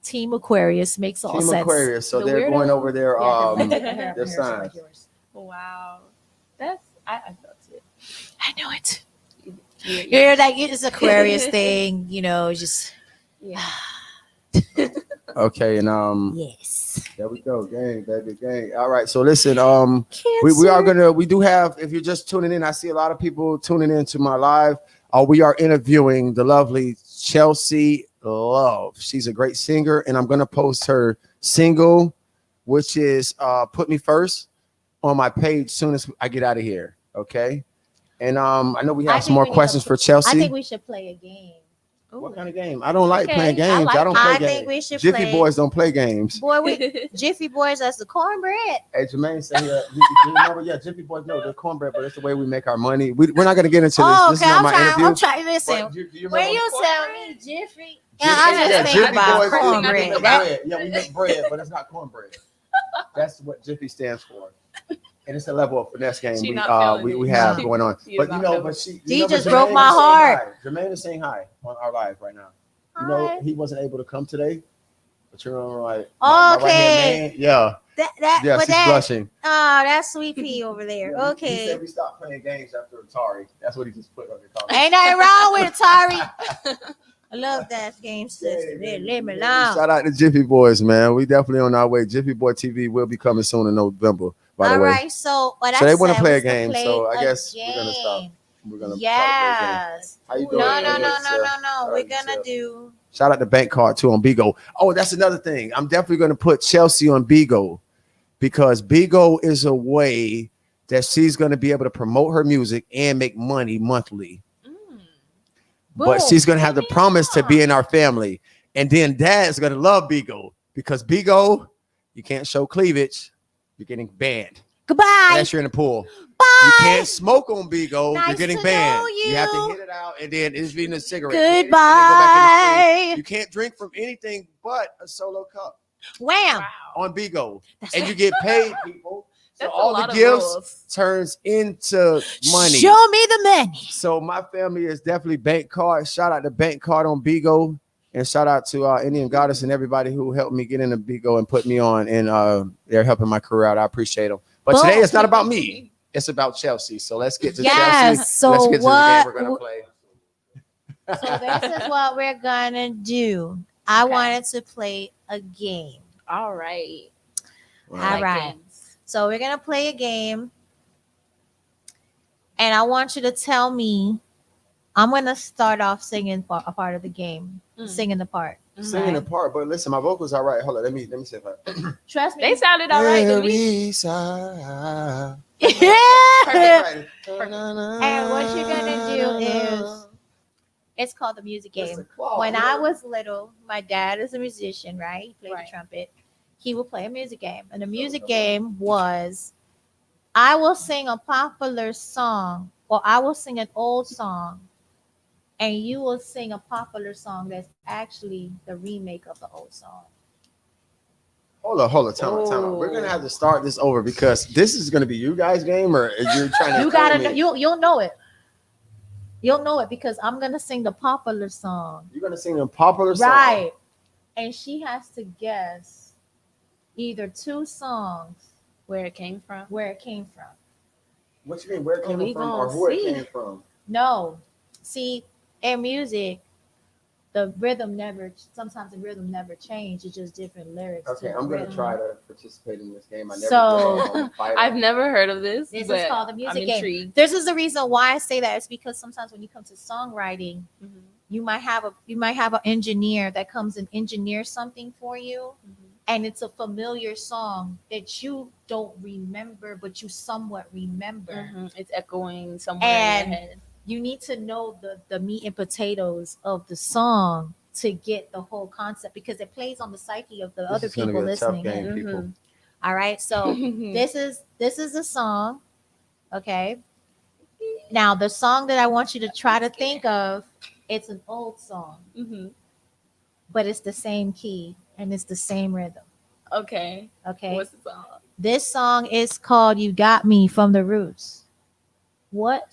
Team Aquarius makes all sense. Team Aquarius. So they're going over their signs. Wow. That's I felt it. I know it. You're like it's Aquarius thing, just Okay, and yes. There we go, gang, baby, gang. All right, so listen, we do have, if you're just tuning in, I see a lot of people tuning in to my live. We are interviewing the lovely Chelsea Love. She's a great singer, and I'm gonna post her single, which is Put Me First, on my page soon as I get out of here. Okay. And I know we have some more questions for Chelsea. I think we should play a game. What kind of game? I don't like playing games. I don't play games. Think we should Jiffy Boys don't play games. Boy, Jiffy Boys, that's the cornbread. Hey, Jermaine said, you remember, Jiffy Boys, no, the cornbread, but it's the way we make our money. We're not going to get into this. Oh, this okay, is not my interview. I'm trying to listen. When you tell me Jiffy, I just think Jiffy about Boys, cornbread. Yeah, we make bread, but it's not cornbread. That's what Jiffy stands for. And it's a level of finesse game we have going on. But she just broke my heart. Jermaine is saying hi on our live right now. You know, he wasn't able to come today, but you're on right. My right-hand man. Yeah. She's blushing. Oh, that's Sweet Pea over there. Okay. He said we stopped playing games after Atari. That's what he just put on the comment. Ain't nothing wrong with Atari. I love that game system. Leave me alone. Shout out to Jiffy Boys, man. We definitely on our way. Jiffy Boy TV will be coming soon in November. By the way. All right, so they want to play a game, so I guess we're gonna stop. We're gonna How you doing? No. We're gonna do. Shout out to Bank Card too on Bigo. Oh, that's another thing. I'm definitely gonna put Chelsea on Bigo because Bigo is a way that she's gonna be able to promote her music and make money monthly. But she's gonna have the promise to be in our family, and then Dad's gonna love Bigo because Bigo, you can't show cleavage. You're getting banned. Goodbye. Unless you're in the pool. Bye. You can't smoke on Bigo. Nice you're getting to banned. know You have to hit it out and then it's being a cigarette. Goodbye. You can't drink from anything but a solo cup. Wham. On Bigo. And you get paid, people. So all the gifts rules. turns into money. Show me the money. So my family is definitely Bank Card. Shout out to Bank Card on Bigo. And shout out to Indian Goddess and everybody who helped me get into Bigo and put me on. And they're helping my career out. I appreciate them. But today it's not about me. It's about Chelsea. So let's get to Chelsea. So let's get to the game we're going to play. So this is what we're going to do. I wanted to play a game. All right. All right. So we're going to play a game. And I want you to tell me. I'm going to start off singing a part of the game. Singing the part. Singing the part, but listen, my vocals are right. Hold on, let me see if I. Trust me, they sounded all right to me. Perfect. And what you're gonna do is, it's called the music game. When I was little, my dad is a musician, right? He played the trumpet. He would play a music game, and the music game was, I will sing a popular song, or I will sing an old song, and you will sing a popular song that's actually the remake of the old song. Hold on, time out. We're gonna have to start this over because this is gonna be you guys' game, or you're trying to. You gotta know, you'll know it. You'll know it because I'm gonna sing the popular song. You're gonna sing a popular song, right? And she has to guess either two songs where it came from. Where it came from. What you mean? Where it came from, or who it came from? No, see, in music, the rhythm never. Sometimes the rhythm never change. It's just different lyrics. Okay, I'm gonna try to participate in this game. I've never heard of this. This is called the music game. This is the reason why I say that. It's because sometimes when you come to songwriting, you might have an engineer that comes and engineers something for you, and it's a familiar song that you don't remember, but you somewhat remember. It's echoing somewhere in your head. You need to know the meat and potatoes of the song to get the whole concept because it plays on the psyche of the other people listening. People. All right, so this is a song. Okay. Now the song that I want you to try to think of, it's an old song, but it's the same key and it's the same rhythm. Okay. What's the song? This song is called "You Got Me" from The Roots. What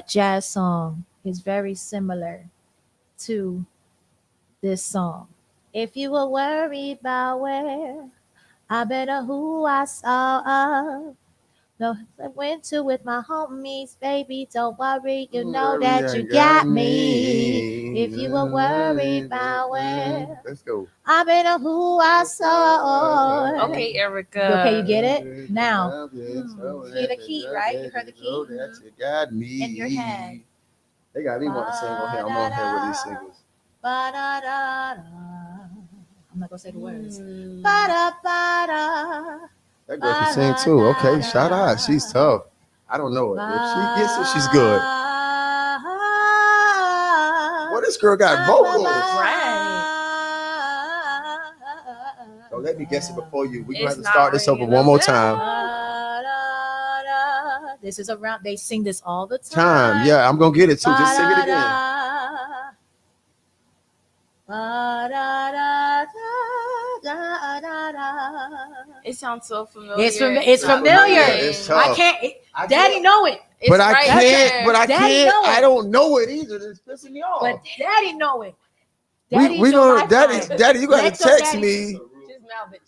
jazz song is very similar to this song? If you were worried about where I better who I saw, no, I went to with my homies, baby. Don't worry, you know that you got me. If you were worried about where, let's go. I better who I saw. Okay, Erica. Okay, you get it now. Hear the key, right? You heard the key. That you got me in your head. They got me want to sing on here. I'm on here with these singers. I'm not gonna say the words. Ba-da-ba-da. That girl can sing too. Okay, shout out. She's tough. I don't know it. If she gets it, she's good. Well, this girl got vocals. Right. So let me guess it before you. We're going to have to start this over one more time. This is around. They sing this all the time. Yeah, I'm going to get it too. Just sing it again. It sounds so familiar. It's familiar. It's tough. I can't. Daddy know it. But I can't. But I can't. I don't know it either. It's pissing me off. But Daddy know it. We gonna Daddy. You gotta text me. Just mouth it.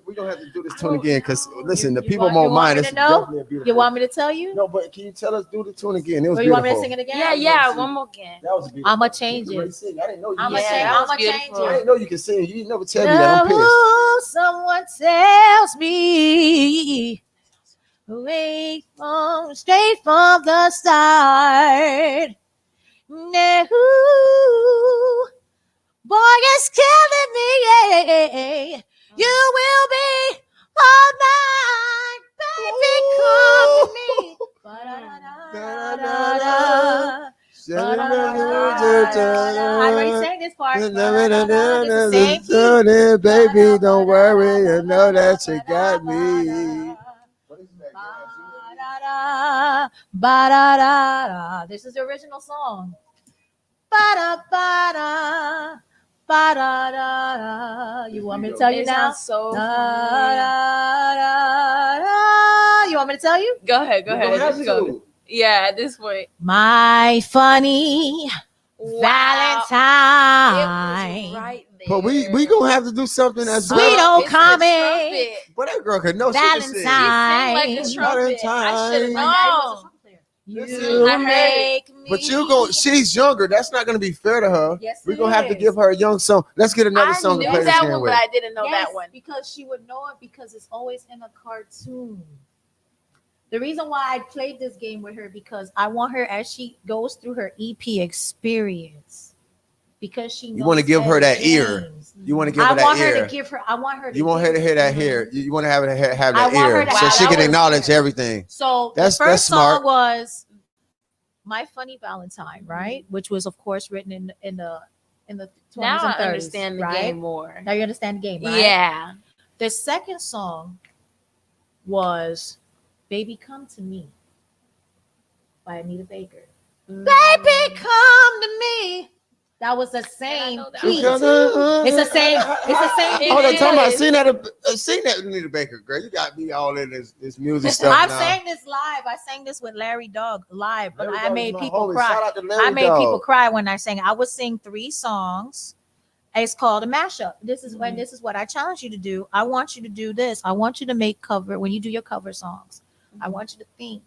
We're gonna have to do this tune again because listen, the people won't mind. It's definitely a beautiful. You want me to tell you? No, but can you tell us do the tune again? It was beautiful. You want me to sing it again? Yeah, one more again. That was beautiful. I'ma change it. I didn't know you. I'ma change it. I didn't know you could sing. You never tell me that. I'm pissed. Someone tells me straight from the start. No, boy, it's killing me. You will be all night, baby. Come to me. I already sang this part. Baby, don't worry. You know that you got me. Ba-da-da. This is the original song. Ba-da-ba-da. Ba-da-da-da. You want me to tell you now? So you want me to tell you? Go ahead. Let's go. Yeah, at this point. My funny Valentine. Right there. But we gonna have to do something that's sweet old coming. But that girl could know Valentine. Like a trumpet. I should have known. You make me. But she's younger. That's not gonna be fair to her. Yes, we're gonna have to give her a young song. Let's get another song to play this game with. But I didn't know that one. Because she would know it because it's always in a cartoon. The reason why I played this game with her because I want her as she goes through her EP experience. Because she knows you want to give her that ear. You want to give her that ear. I want her to you want her to hear that ear. You want to have her have that ear so she can acknowledge everything. So the first song was My Funny Valentine, right? Which was of course written in the 20s now and 30s. I understand the game more. Now you understand the game, right? Yeah. The second song was Baby Come to Me by Anita Baker. Baby, come to me. That was the same key. It's the same. It's the same. Oh, the time I seen that Anita Baker, girl. You got me all in this music stuff. I now. sang this live. I sang this with Larry Dog live, but Larry I Dog made is my people homie. cry. Shout out to Larry I made Dog. people cry when I sang. I would sing 3 songs. It's called a mashup. This is when this is what I challenge you to do. I want you to do this. I want you to make cover when you do your cover songs. I want you to think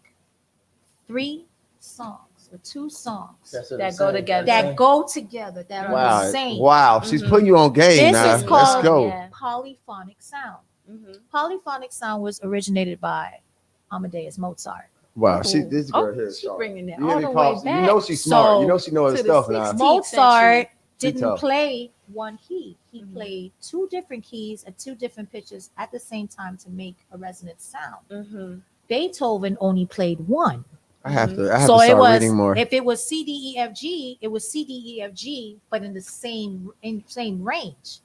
3 songs or 2 songs that go together. That go together. That are the same. Wow, she's putting you on game. This now. is called Let's go. polyphonic sound. Polyphonic sound was originated by Amadeus Mozart. Wow, this girl here is She's sharp. bringing it You all hear the me, way Pops? back. You know she's smart. You know she knows her to the stuff now. 16th Mozart didn't tough. play one key. He played 2 different keys at 2 different pitches at the same time to make a resonant sound. Beethoven only played 1. I have to So start it was, reading more. if it was C, D, E, F, G, it was C, D, E, F, G, but in the same range.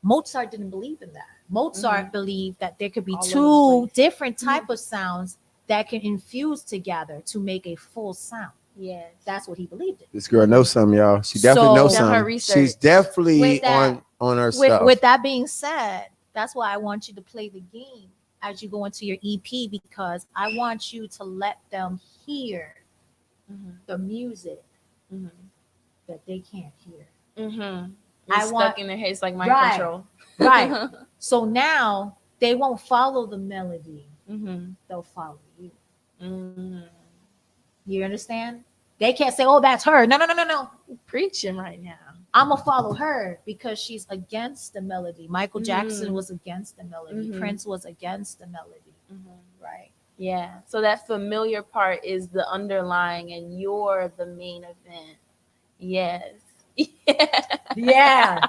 Mozart didn't believe in that. Mozart believed that there could be All 2 different type of sounds that can infuse together to make a full sound. Yes. That's what he believed in. This girl knows something, y'all. She definitely So- knows Done her something. research. She's definitely With that- on her stuff. With that being said, that's why I want you to play the game as you go into your EP, because I want you to let them hear the music that they can't hear. I I stuck want- in their heads like mind Right. control. Right. So now they won't follow the melody. They'll follow you. You understand? They can't say, "Oh, that's her." No. Preaching right now. I'm gonna follow her because she's against the melody. Michael Jackson was against the melody. Prince was against the melody. Right. Yeah. So that familiar part is the underlying, and you're the main event. Yes. Yeah.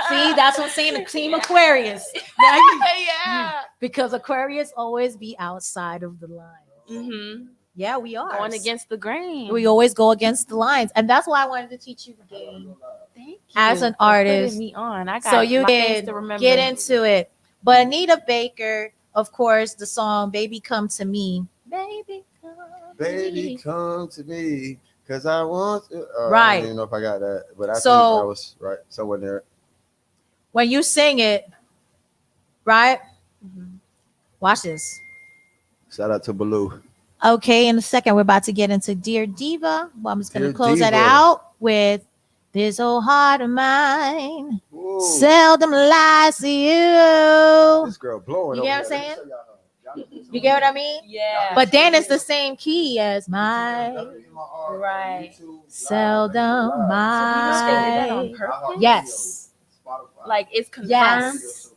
See, that's what I'm saying. The team Aquarius. Now you- Yeah. because Aquarius always be outside of the lines. Yeah, we are Going against the grain. We always go against the lines, and that's why I wanted to teach you the game Thank you as an for putting artist, me on. I got so you my things can to remember. get into it. But Anita Baker, of course, the song "Baby Come to Me." Baby, come to Baby, me. come to me, cause I want to. I Right. don't even know if I got that, but I So- think I was right somewhere there. When you sing it, right? Watch this. Shout out to Baloo. Okay, in a second, we're about to get into Dear Diva. Well, I'm just going to Dear close that Diva. out with This Old Heart of Mine. Whoa. Seldom lies to you. This girl blowing. You get over what I'm there. saying? You get what I mean? Yeah. But then it's the same key as mine. Right. Seldom So you stated that on mine. purpose? Yes. Like it's confirmed. Yes.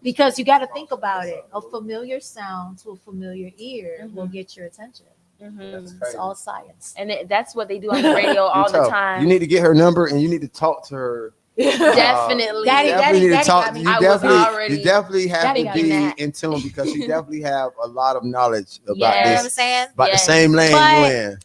Because you got to think about it. A familiar sound to a familiar ear will get your attention. It's all science. And that's what they do on the radio all the time. You need to get her number and you need to talk to her. Definitely. Daddy, Definitely need to talk. got me. You I was definitely, already- you definitely have Daddy to got me be that. in tune because she definitely have a lot of knowledge about You know what I'm this, saying? about the Yes. same lane But- you in.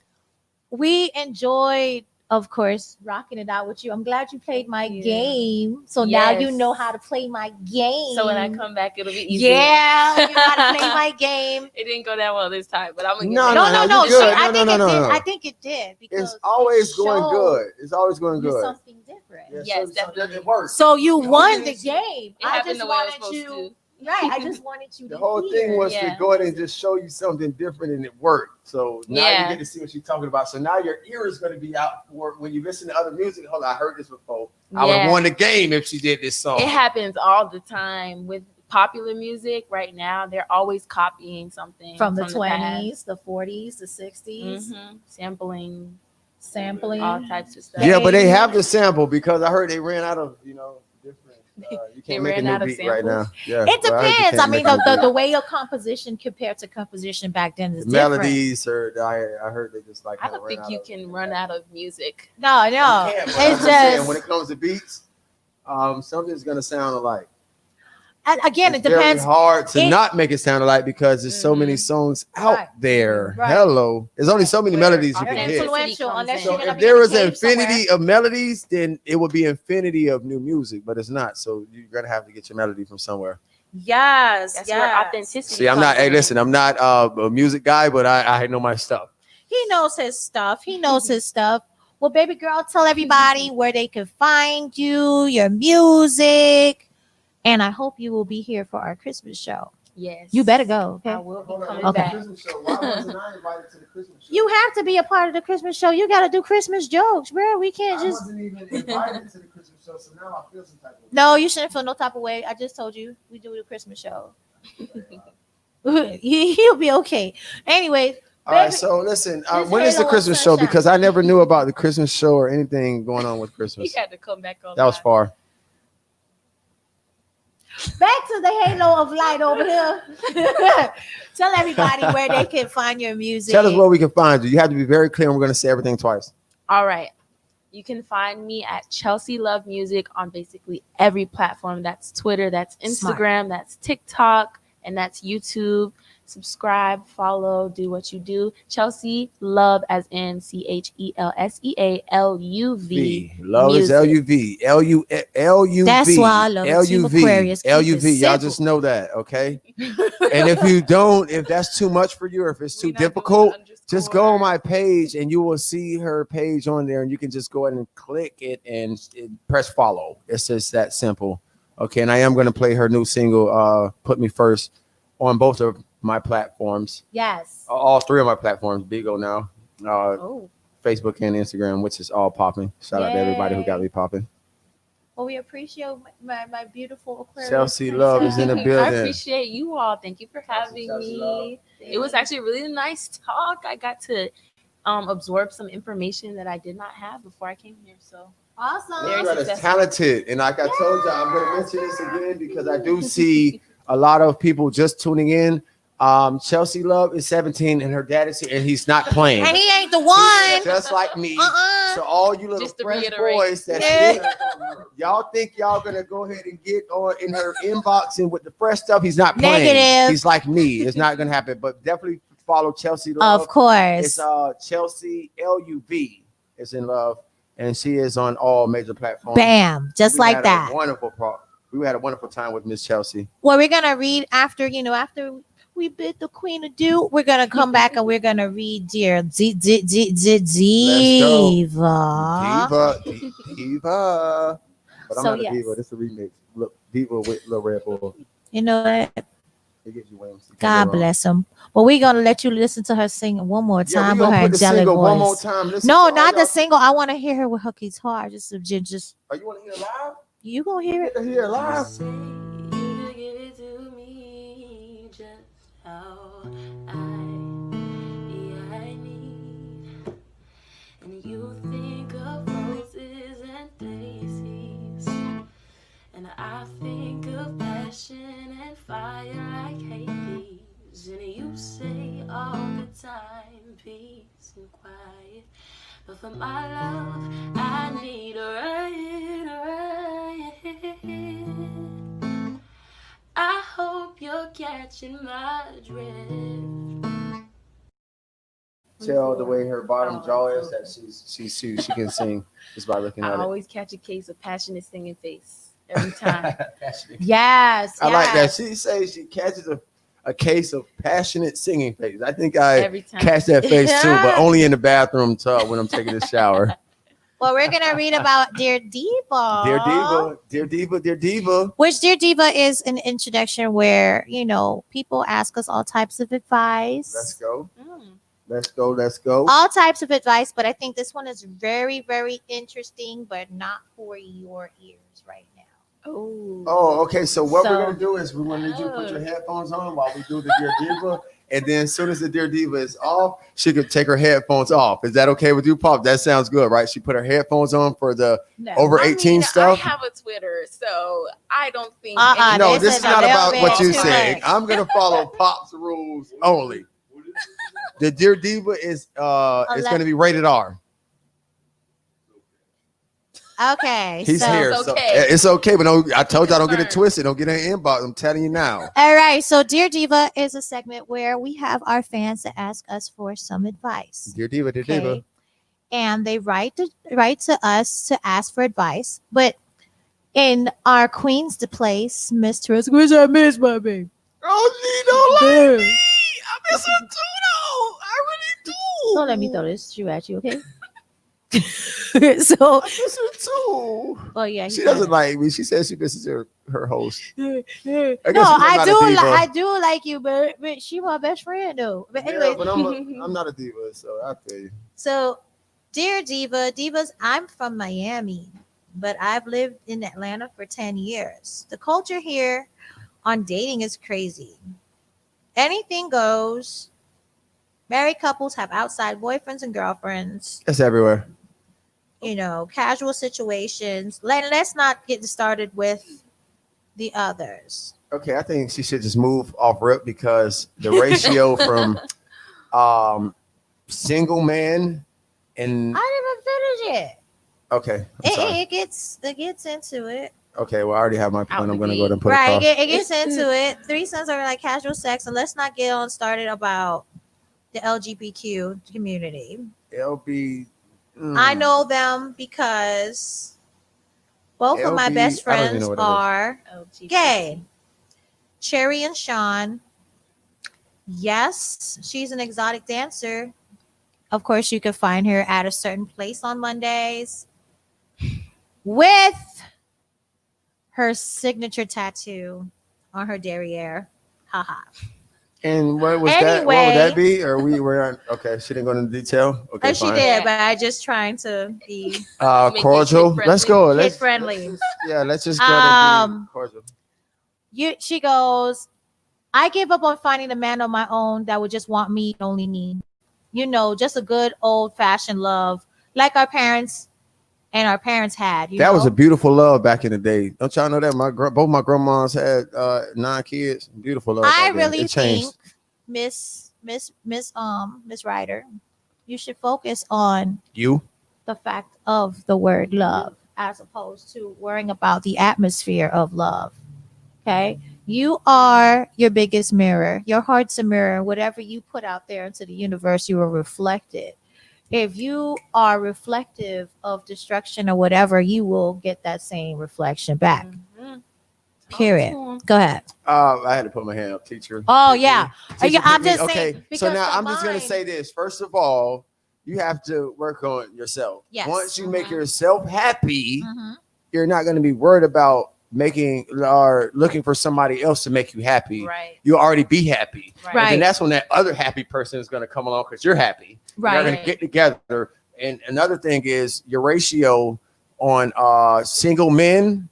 We enjoyed, of course, rocking it out with you. I'm glad you played my game. So now you Yes. know how to play my game. So when I come back, it'll be easier. yeah, you know how to play my game. It didn't go that well this time, but I'm gonna get No, it. No. you good. I No, think no, it no, did. no. I think it did because It's always it going showed good. It's always going you good. something different. Yeah, Yes, so definitely. It works. So you The won whole the thing- game. It I happened just the way it was wanted supposed you. to. Right. I just wanted you The to whole hear. thing was Yeah. to go ahead and just show you something different, and it worked. So now Yeah. you get to see what she's talking about. So now your ear is going to be out for when you listen to other music. Hold on, I heard this before. I would Yeah. have won the game if she did this song. It happens all the time with popular music right now. They're always copying something from the past. 20s, the 40s, the 60s, Sampling sampling. all types of stuff. Yeah, but they have the sample because I heard they ran out of different. You They can't make a ran new out of beat right now. samples? Yeah, It well, I heard you depends. can't I mean, make a new the beat. way your composition compared to composition back then is The different. melodies are. I heard they just like. I kinda don't ran think out you of- can run out of music. No, You no. can't, but I'm It's just saying, just when it comes to beats, something's gonna sound alike. and again, It's it depends. very hard to It- not make it sound alike because there's so many songs out Right. there. Right. Hello, there's only so many Where melodies you They're can authenticity hit. influential comes unless in. you're So gonna if be there in a was an cave infinity somewhere. of melodies, then it would be infinity of new music, but it's not. So you're gonna have to get your melody from somewhere. Yes, That's where yes. authenticity. See, I'm not. comes Hey, in. listen, I'm not a music guy, but I know my stuff. He knows his stuff. Well, baby girl, tell everybody where they can find you, your music, and I hope you will be here for our Christmas show. Yes. You better go. Okay. I will be coming Okay. back. Why wasn't I invited to the Christmas show? You have to be a part of the Christmas show. You got to do Christmas jokes, bro. We can't I just. wasn't even invited to the Christmas show, so now I feel some type of. No, you shouldn't feel no type of way. I just told you we do the Christmas show. He'll be okay. Anyways. All right, so listen, when is the Christmas show? Because I never knew about the Christmas show or anything going on with Christmas. You had to come back on. That was far. Back to the halo of light over here. Tell everybody where they can find your music. Tell us where we can find you. You have to be very clear, and we're going to say everything twice. All right. You can find me at Chelsea Love Music on basically every platform. That's Twitter, that's Instagram, that's TikTok, and that's YouTube. Subscribe, follow, do what you do. Chelsea Love, as in CHELSEALUV. Love is LUV. LUV. That's why I love LUV. LUV. Y'all just know that, okay? And if you don't, if that's too much for you, or if it's too difficult, just go on my page and you will see her page on there, and you can just go ahead and click it and press follow. It's just that simple. Okay, and I am going to play her new single, Put Me First, on both of my platforms. Yes. All three of my platforms, Bigo now. Facebook and Instagram, which is all popping. Shout out to everybody who got me popping. Well, we appreciate my beautiful Aquarius. Chelsea Love is in the building. I appreciate you all. Thank you for having me. It was actually a really nice talk. I got to absorb some information that I did not have before I came here. So awesome. You are talented. And like I told you, I'm going to mention this again because I do see a lot of people just tuning in. Chelsea Love is 17 and her dad is here, and he's not playing. And he ain't the one. Just like me. So all you little fresh boys that y'all think y'all gonna go ahead and get on in her inbox and with the fresh stuff, he's not playing. Negative. He's like me. It's not gonna happen. But definitely follow Chelsea Love. Of course. It's Chelsea LUV is in love, and she is on all major platforms. Bam, just like that. We had a wonderful time with Miss Chelsea. Well, we're gonna read after we bid the queen adieu. We're gonna come back and we're gonna read Dear Diva. Diva. But I'm not a diva. This is a remix. Look, Diva with Lil Red Bull. You know what? It gives you wings. God bless him. Well, we're gonna let you listen to her sing one more time with her angelic voice. One more time. No, not the single. I want to hear her with her guitar. Just. Oh, you want to hear it live? You gonna hear it? Hear it live. How I need, and you think of roses and daisies, and I think of passion and fire like Hades, and you say all the time peace and quiet, but for my love I need a riot. I hope you're catching my drift. Tell the way her bottom jaw is that she can sing just by looking at it. I always catch a case of passionate singing face every time. Yes. I like that. She says she catches a case of passionate singing face. I think I catch that face too, but only in the bathroom tub when I'm taking a shower. Well, we're gonna read about Dear Diva. Dear Diva, Dear Diva, Dear Diva. Which Dear Diva is an introduction where people ask us all types of advice. Let's go. Let's go. All types of advice, but I think this one is very, very interesting, but not for your ears right now. Oh, okay. So what we're gonna do is we're gonna need you to put your headphones on while we do the Dear Diva. And then as soon as the Dear Diva is off, she could take her headphones off. Is that okay with you, Pop? That sounds good, right? She put her headphones on for the over 18 stuff. I have a Twitter, so I don't think. No, this is not about what you said. I'm going to follow Pop's rules only. The Dear Diva is it's going to be rated R. Okay, he's here. So it's okay, but no, I told you I don't get it twisted. Don't get in the inbox. I'm telling you now. All right. So Dear Diva is a segment where we have our fans that ask us for some advice. Dear Diva, Dear Diva. And they write to us to ask for advice. But in our Queens to Place, Miss Teresa, which I miss, my baby. Oh, she don't like me. I miss her too, though. I really do. Don't let me throw this shoe at you, okay? So I miss her too. Oh yeah, she doesn't like me. She says she misses her host. No, I do like you, but she my best friend though. But anyway, yeah, but I'm not a diva, so I feel you. So, dear divas, I'm from Miami, but I've lived in Atlanta for 10 years. The culture here on dating is crazy. Anything goes. Married couples have outside boyfriends and girlfriends. It's everywhere. You know, casual situations. Let's not get started with the others. Okay, I think she should just move off rip because the ratio from single man and I didn't even finish it. Okay, It gets into it. Okay, well, I already have my point. I'm going to go ahead and put right. it It gets into it. Threesomes are like casual sex, and let's not get on started about the LGBTQ community. I know them because both of my best friends are gay. Cherry and Sean. Yes, she's an exotic dancer. Of course, you can find her at a certain place on Mondays with her signature tattoo on her derriere. Haha. And what was that? What would that be? Or we were on? Okay, she didn't go into detail. Okay, she did, but I just trying to be cordial. Let's go. Kid friendly. Let's just go and be cordial. She goes, I gave up on finding a man on my own that would just want me, only me. You know, just a good old fashioned love, like our parents had. That was a beautiful love back in the day. Don't y'all know that both my grandmas had 9 kids? Beautiful love. I really think, Miss Ryder, you should focus on the fact of the word love as opposed to worrying about the atmosphere of love. Okay. You are your biggest mirror. Your heart's a mirror. Whatever you put out there into the universe, you will reflect it. If you are reflective of destruction or whatever, you will get that same reflection back. Mm-hmm. Period. Go ahead. I had to put my hand up, teacher. Oh, yeah. I'm just saying. So now I'm just going to say this. First of all, you have to work on yourself. Yes. Once you make yourself happy, you're not going to be worried about making or looking for somebody else to make you happy. Right. You already be happy. Right. And that's when that other happy person is going to come along because you're happy. Right. You're going to get together. And another thing is your ratio on single men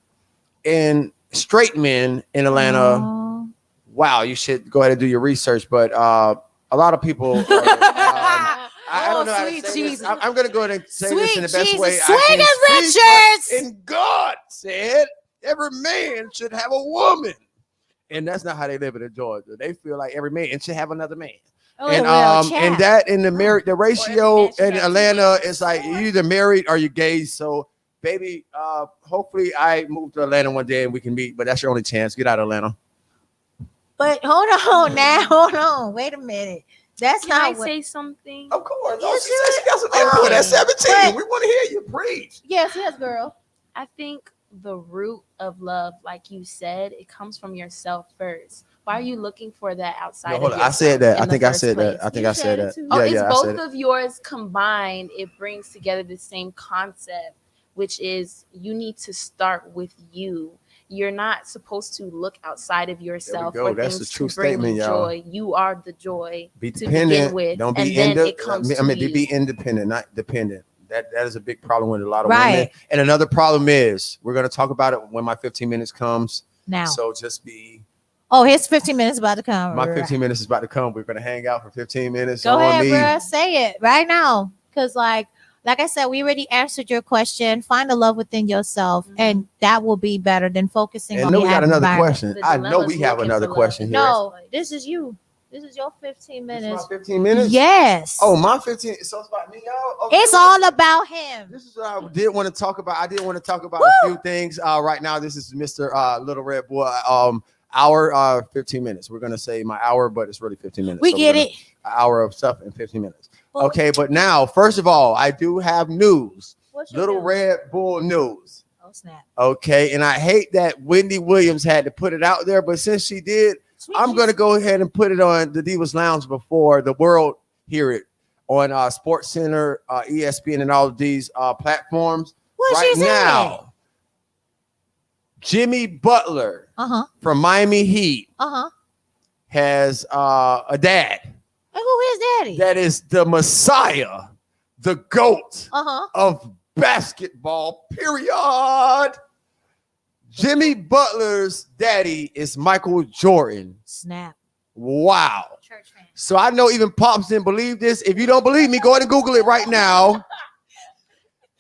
and straight men in Atlanta. Wow, you should go ahead and do your research. But a lot of people I don't know how to say this. I'm going to go ahead and say this in the best way I can. And God said every man should have a woman. And that's not how they live in Georgia. They feel like every man should have another man. And that in the the ratio in Atlanta is like you either married or you gay. So baby, hopefully I move to Atlanta one day and we can meet, but that's your only chance. Get out of Atlanta. But hold on now. Hold on. Wait a minute. That's Can not I what... say something? Of course. No, she said she got some input at 17. We want to hear you preach. Yes, girl. I think the root of love, like you said, it comes from yourself first. Why are you looking for that outside of yourself? I said that. I think I said that. It's both of yours combined. It brings together the same concept, which is you need to start with you. You're not supposed to look outside of yourself for That's things a true to bring statement, you y'all. joy. You are the joy be to dependent. begin with. Don't be be independent, not dependent. That is a big problem with a lot of women. And another problem is we're going to talk about it when my 15 minutes comes. Now. So just be. Oh, his 15 minutes about to come. My 15 minutes is about to come. We're going to hang out for 15 minutes. Go ahead, bro. Say it right now. Because like I said, we already answered your question. Find the love within yourself. And that will be better than focusing on the we got another question. I know we have another question here. No, this is you. This is your 15 minutes. My 15 minutes? Yes. Oh, my 15. So it's about me, y'all? Okay. It's all about him. This is what I did want to talk about. I did want to talk about a few things. Right now, this is Mr. Little Red Boy. Hour 15 minutes. We're going to say my hour, but it's really 15 minutes. We get it. An hour of stuff in 15 minutes. Okay, but now, first of all, I do have news. Little Red Bull news. Oh, snap. Okay, and I hate that Wendy Williams had to put it out there, but since she did, I'm going to go ahead and put it on the Divas Lounge before the world hear it on Sports Center, ESPN, and all of these platforms. Where right she's now, at? Jimmy Butler from Miami Heat has a dad. And who is daddy? That is the Messiah, the GOAT of basketball, period. Jimmy Butler's daddy is Michael Jordan. Snap. Wow. Church fan. So I know even Pops didn't believe this. If you don't believe me, go ahead and Google it right now.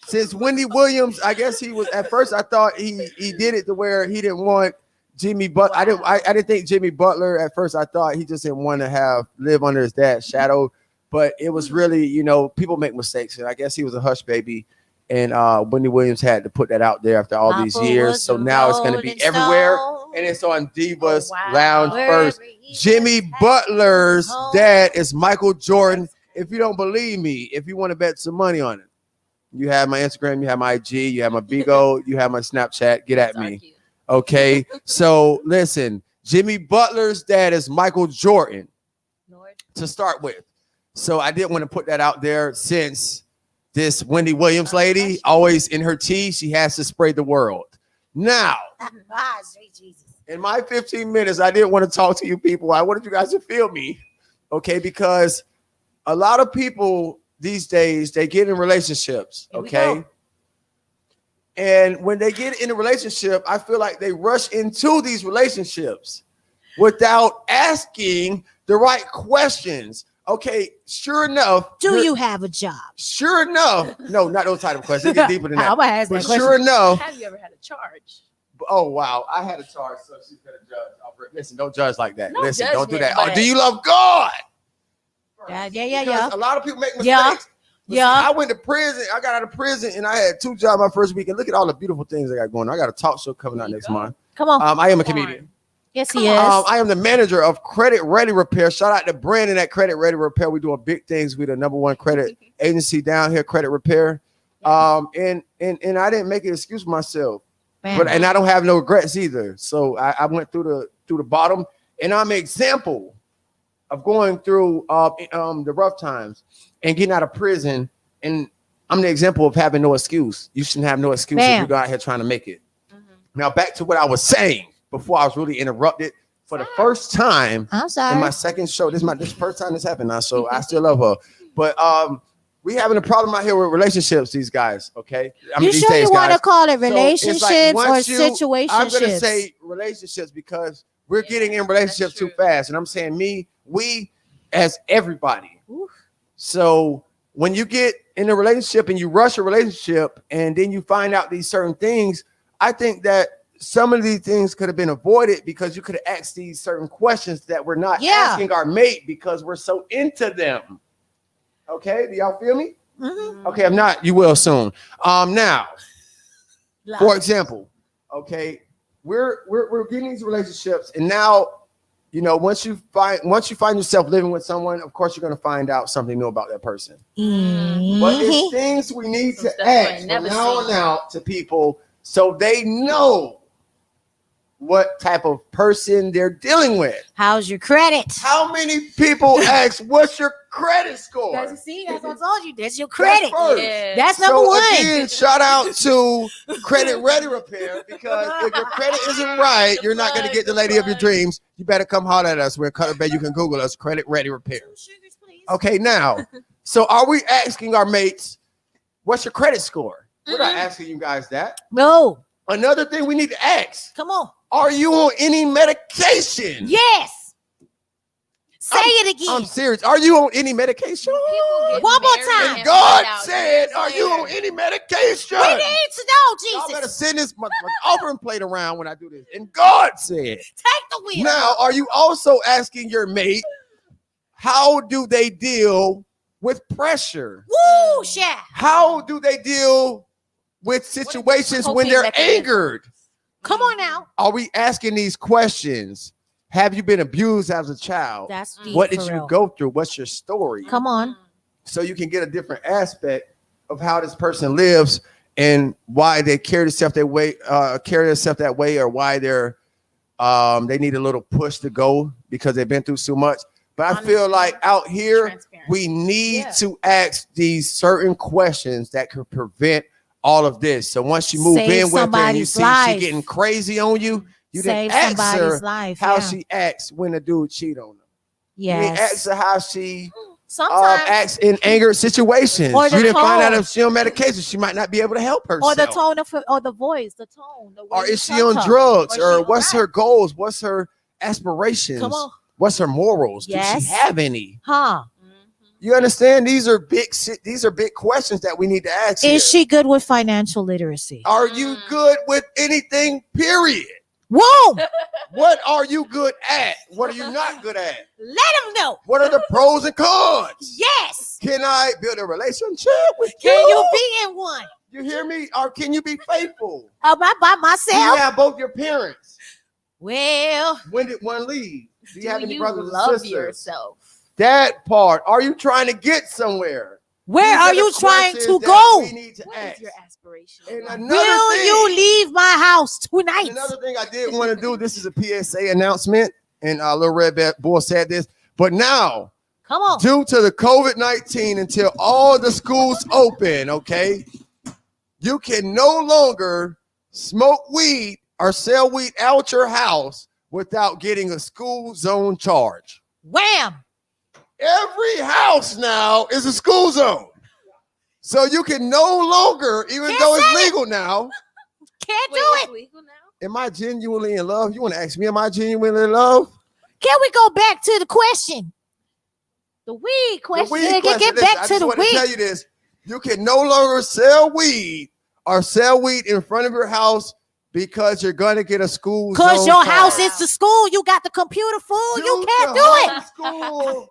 Since Wendy Williams, I guess he was at first. I thought he did it to where he didn't want Jimmy Butler. I didn't think Jimmy Butler at first. I thought he just didn't want to live under his dad's shadow. But it was really, people make mistakes, and I guess he was a hush baby. And Wendy Williams had to put that out there after all these years. So now it's going to be everywhere. And it's on Divas Lounge first. Jimmy Butler's dad is Michael Jordan. If you don't believe me, if you want to bet some money on it, you have my Instagram, you have my IG, you have my Bigo, you have my Snapchat. Get at me. Okay. So listen, Jimmy Butler's dad is Michael Jordan to start with. So I didn't want to put that out there since this Wendy Williams lady, always in her tea, she has to spray the world. Now, in my 15 minutes, I didn't want to talk to you people. I wanted you guys to feel me, okay? Because a lot of people these days, they get in relationships, okay? And when they get in a relationship, I feel like they rush into these relationships without asking the right questions. Okay, sure enough. Do you have a job? Sure enough. No, not those type of questions. Get deeper than that. I'm gonna ask that question. Sure enough. Have you ever had a charge? Oh, wow. I had a charge, so she's going to judge. Listen, don't judge like that. No Listen, don't do judgment, that. Oh, do you love God? Yeah. Because a lot of people make mistakes. See, I went to prison. I got out of prison, and I had 2 jobs my first week. And look at all the beautiful things I got going on. I got a talk show coming out next month. Come on. I am a comedian. Yes, he is. I am the manager of Credit Ready Repair. Shout out to Brandon at Credit Ready Repair. We're doing big things. We're the #1 credit agency down here, Credit Repair. And I didn't make an excuse for myself. And I don't have no regrets either. So I went through the bottom, and I'm an example of going through the rough times and getting out of prison. And I'm the example of having no excuse. You shouldn't have no excuse if you go out here trying to make it. Now back to what I was saying before I was really interrupted. For the first time in my second show, this is first time this happened now, so I still love her. But we having a problem out here with relationships, these guys, okay? You sure you want to call it relationships or situationships? I'm going to say relationships because we're getting in relationships too fast. And I'm saying we as everybody. So when you get in a relationship and you rush a relationship and then you find out these certain things, I think that some of these things could have been avoided because you could have asked these certain questions that we're not asking our mate because we're so into them. Okay, do y'all feel me? Okay, I'm not. You will soon. Now, for example, okay, we're getting these relationships, and now, once you find yourself living with someone, of course, you're gonna find out something new about that person. But it's things we need to ask from now on out to people so they know what type of person they're dealing with. How's your credit? How many people ask, what's your credit score? That's what I told you. That's your credit. That's so number 1. Again, shout out to Credit Ready Repair, because if your credit isn't right, you're not going to get the lady of your dreams. You better come holler at us. We're in Cutter Bay. You can Google us, Credit Ready Repair. Okay, now, so are we asking our mates, what's your credit score? We're not asking you guys that. No. Another thing we need to ask. Come on. Are you on any medication? Yes. Say it again. I'm serious. Are you on any medication? One more time. And God said, are you on any medication? We need to know, Jesus. Y'all better send this offering plate around when I do this. And God said, take the wheel. Now, are you also asking your mate, how do they deal with pressure? Woo, yeah. How do they deal with situations when they're angered? Come on now. Are we asking these questions? Have you been abused as a child? That's deep. What did you go through? What's your story? Come on. So you can get a different aspect of how this person lives and why they carry themselves that way, or why they need a little push to go because they've been through so much. But I feel like out here, we need to ask these certain questions that could prevent all of this. So once you move in with her and you see she getting crazy on you, you didn't ask her how she acts when a dude cheat on her. You didn't ask her how she acts in anger situations. You didn't find out if she on medication. She might not be able to help herself. Or the tone of her, or the voice, the tone. The way or is she on drugs? Or what's her goals? What's her aspirations? Come on. What's her morals? Does she have any? Huh? You understand? These are big questions that we need to ask. Is she good with financial literacy? Are you good with anything? Period. Whoa! What are you good at? What are you not good at? Let them know. What are the pros and cons? Yes. Can I build a relationship with you? Can you be in one? You hear me? Or can you be faithful? Am I by myself? Do you have both your parents? Well, when did one leave? Do you have any brothers and love sisters? yourself? That part. Are you trying to get somewhere? Where are you trying to go? We need to ask. Your aspiration. Will you leave my house tonight? Another thing I did want to do. This is a PSA announcement, and Little Red Bull said this. But now, come on. Due to the COVID-19, until all the schools open, okay, you can no longer smoke weed or sell weed out your house without getting a school zone charge. Wham! Every house now is a school zone. So you can no longer, even though it's legal now. Can't do it. Legal now? Am I genuinely in love? You want to ask me, am I genuinely in love? Can we go back to the question? The weed question. Get back to the weed. I just want to tell you this. You can no longer sell weed or sell weed in front of your house because you're going to get a school zone. Because your house is the school. You got the computer full. You can't do it. School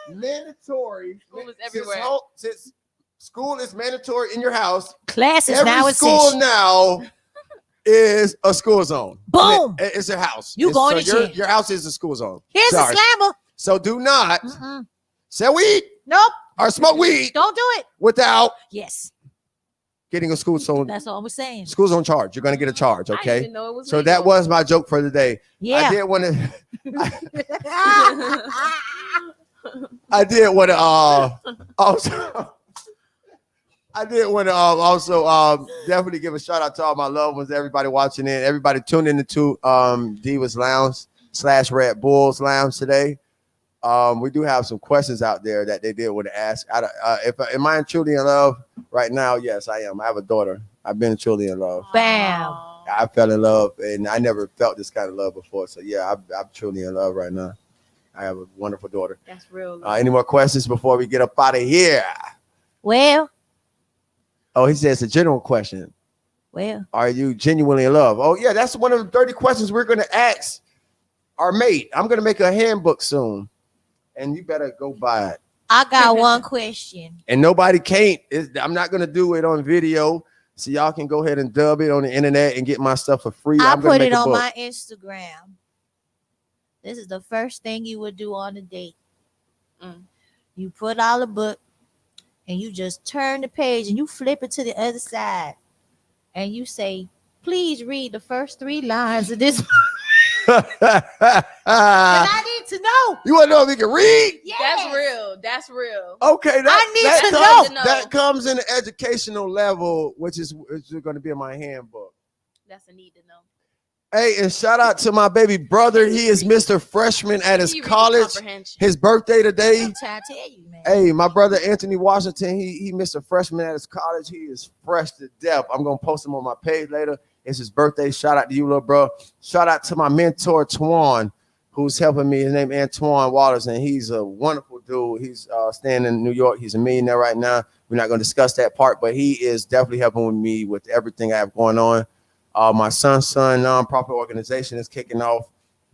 mandatory. School is everywhere. Since school is mandatory in your house, classes now every school now is a school zone. Boom. It's a house. You going to your house is a school zone. Here's a slammer. So do not sell weed. Nope. Or smoke weed. Don't do it. Without getting a school zone. That's all we're saying. School zone charge. You're going to get a charge, okay? I didn't know it was so legal. that was my joke for the day. Yeah. I did want to I did want to also definitely give a shout out to all my loved ones, everybody watching in, everybody tuned into Divas Lounge / Red Bulls Lounge today. We do have some questions out there that they did want to ask. Am I truly in love right now? Yes, I am. I have a daughter. I've been truly in love. Bam. I fell in love, and I never felt this kind of love before. So yeah, I'm truly in love right now. I have a wonderful daughter. That's real. Any more questions before we get up out of here? Well. Oh, he says a general question. Well. Are you genuinely in love? Oh yeah, that's one of the 30 questions we're going to ask our mate. I'm going to make a handbook soon, and you better go buy it. I got one question. And nobody can't. I'm not going to do it on video. So y'all can go ahead and dub it on the internet and get my stuff for free. I put it on my Instagram. This is the first thing you would do on a date. You put out a book and you just turn the page and you flip it to the other side. And you say, please read the first 3 lines of this. I need to know. You want to know if he can read? Yes. That's real. That's real. Okay, I need to know. That comes in the educational level, which is going to be in my handbook. That's a need to know. Hey, and shout out to my baby brother. He is Mr. Freshman at his college. His birthday today. I'm trying to tell you, man. Hey, my brother Anthony Washington, he Mr. Freshman at his college. He is fresh to death. I'm going to post him on my page later. It's his birthday. Shout out to you, little bro. Shout out to my mentor, Twan, who's helping me. His name is Antoine Waters, and he's a wonderful dude. He's staying in New York. He's a millionaire right now. We're not going to discuss that part, but he is definitely helping with me with everything I have going on. My son's nonprofit organization is kicking off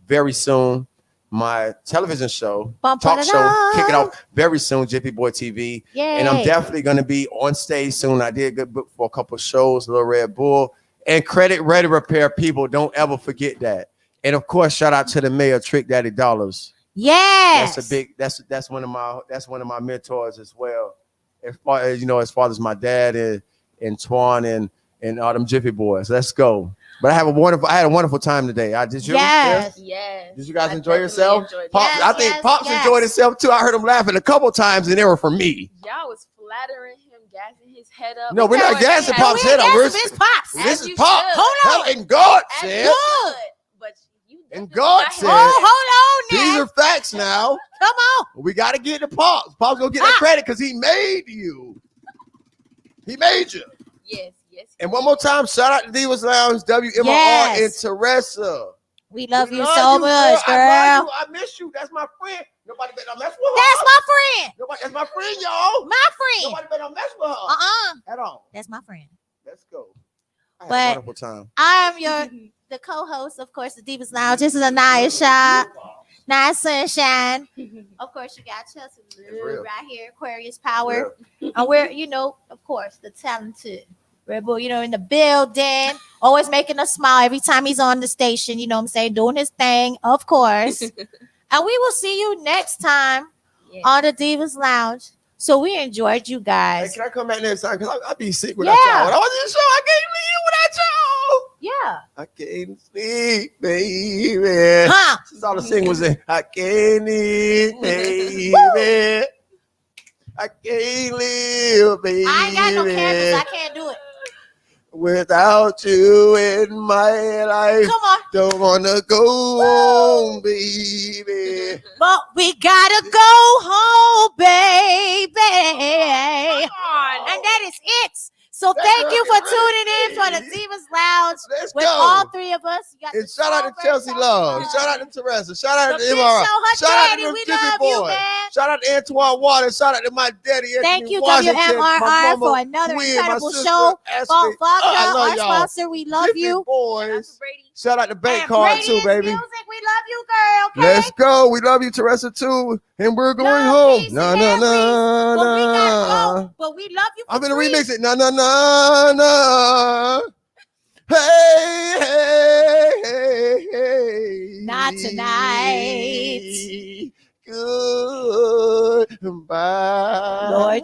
very soon. My television show, talk show, kicking off very soon, Jiffy Boy TV. Yay. And I'm definitely going to be on stage soon. I did a good book for a couple of shows, Little Red Bull. And Credit Ready Repair, people, don't ever forget that. And of course, shout out to the mayor, Trick Daddy Dollars. Yes, that's one of my mentors as well. As far as my dad and Twan and all them Jiffy Boys. Let's go. But I had a wonderful time today. Did you? Yes. Yes. Did you guys I enjoy yourself? definitely enjoyed Yes, I think Pops enjoyed himself too. I heard him laughing a couple times, and they were for me. Y'all was flattering him, gassing his head up. No, we're not gassing Pops' head up. This Pops. This is you Pop. should. Hold on. And God As said. you should, but you And definitely God got him. said. Oh, hold on These now. are facts now. Come on. We got to get the Pops. Pops gonna get that credit because he made you. He made you. Yes. And one more time, shout out to Divas Lounge, WMR Yes. and Teresa. We love you so much, girl. I miss you. That's my friend. Nobody better mess with her. That's my friend. That's my friend, y'all. My friend. Nobody better mess with her. At all. That's my friend. Let's go. I had But a wonderful time. I am the co-host, of course, the Divas Lounge. This is Anaiyah. Nice sunshine. Of course, you got Chelsea Blue right here, Aquarius Power. And we're, of course, the talented Rebel, in the building, always making us smile every time he's on the station, you know what I'm saying, doing his thing, of course. And we will see you next time on the Divas Lounge. So we enjoyed you guys. Hey, can I come back next time? Because I'll be sick without y'all. When I was in the show, I can't leave without y'all. Yeah. I can't sleep, baby. Huh? This is all the sing was in. I can't leave, baby. I can't live, baby. I ain't got no cameras. I can't do it. Without you in my life. Come on. Don't wanna go home, baby. But we gotta go home, baby. And that is it. So thank you for tuning in for the Divas Lounge with all three of us. You got and shout out to Chelsea Love. Shout out to Teresa. Shout out to Big MRI. Show, Shout out daddy, to we the love Jiffy you, Boy. man. Shout out to Antoine Waters. Shout out to my daddy, Anthony Thank you, Washington, WMRR, my for mama, another Quinn, incredible my sister, show. Ashley. Vodka, I love our y'all. sponsor, we love Jiffy you. Boys. Shout out to Bank And Card Brady too, and baby. Music, we love you, girl. Okay? Let's go. We love you, Teresa, too. And we're going Love, home. peace, No, and no, hair no, grease. But we gotta no. go. But we love you. I'm for gonna free. remix it. No, no, no, no. Hey, hey, hey, hey. Not tonight. Goodbye. Lord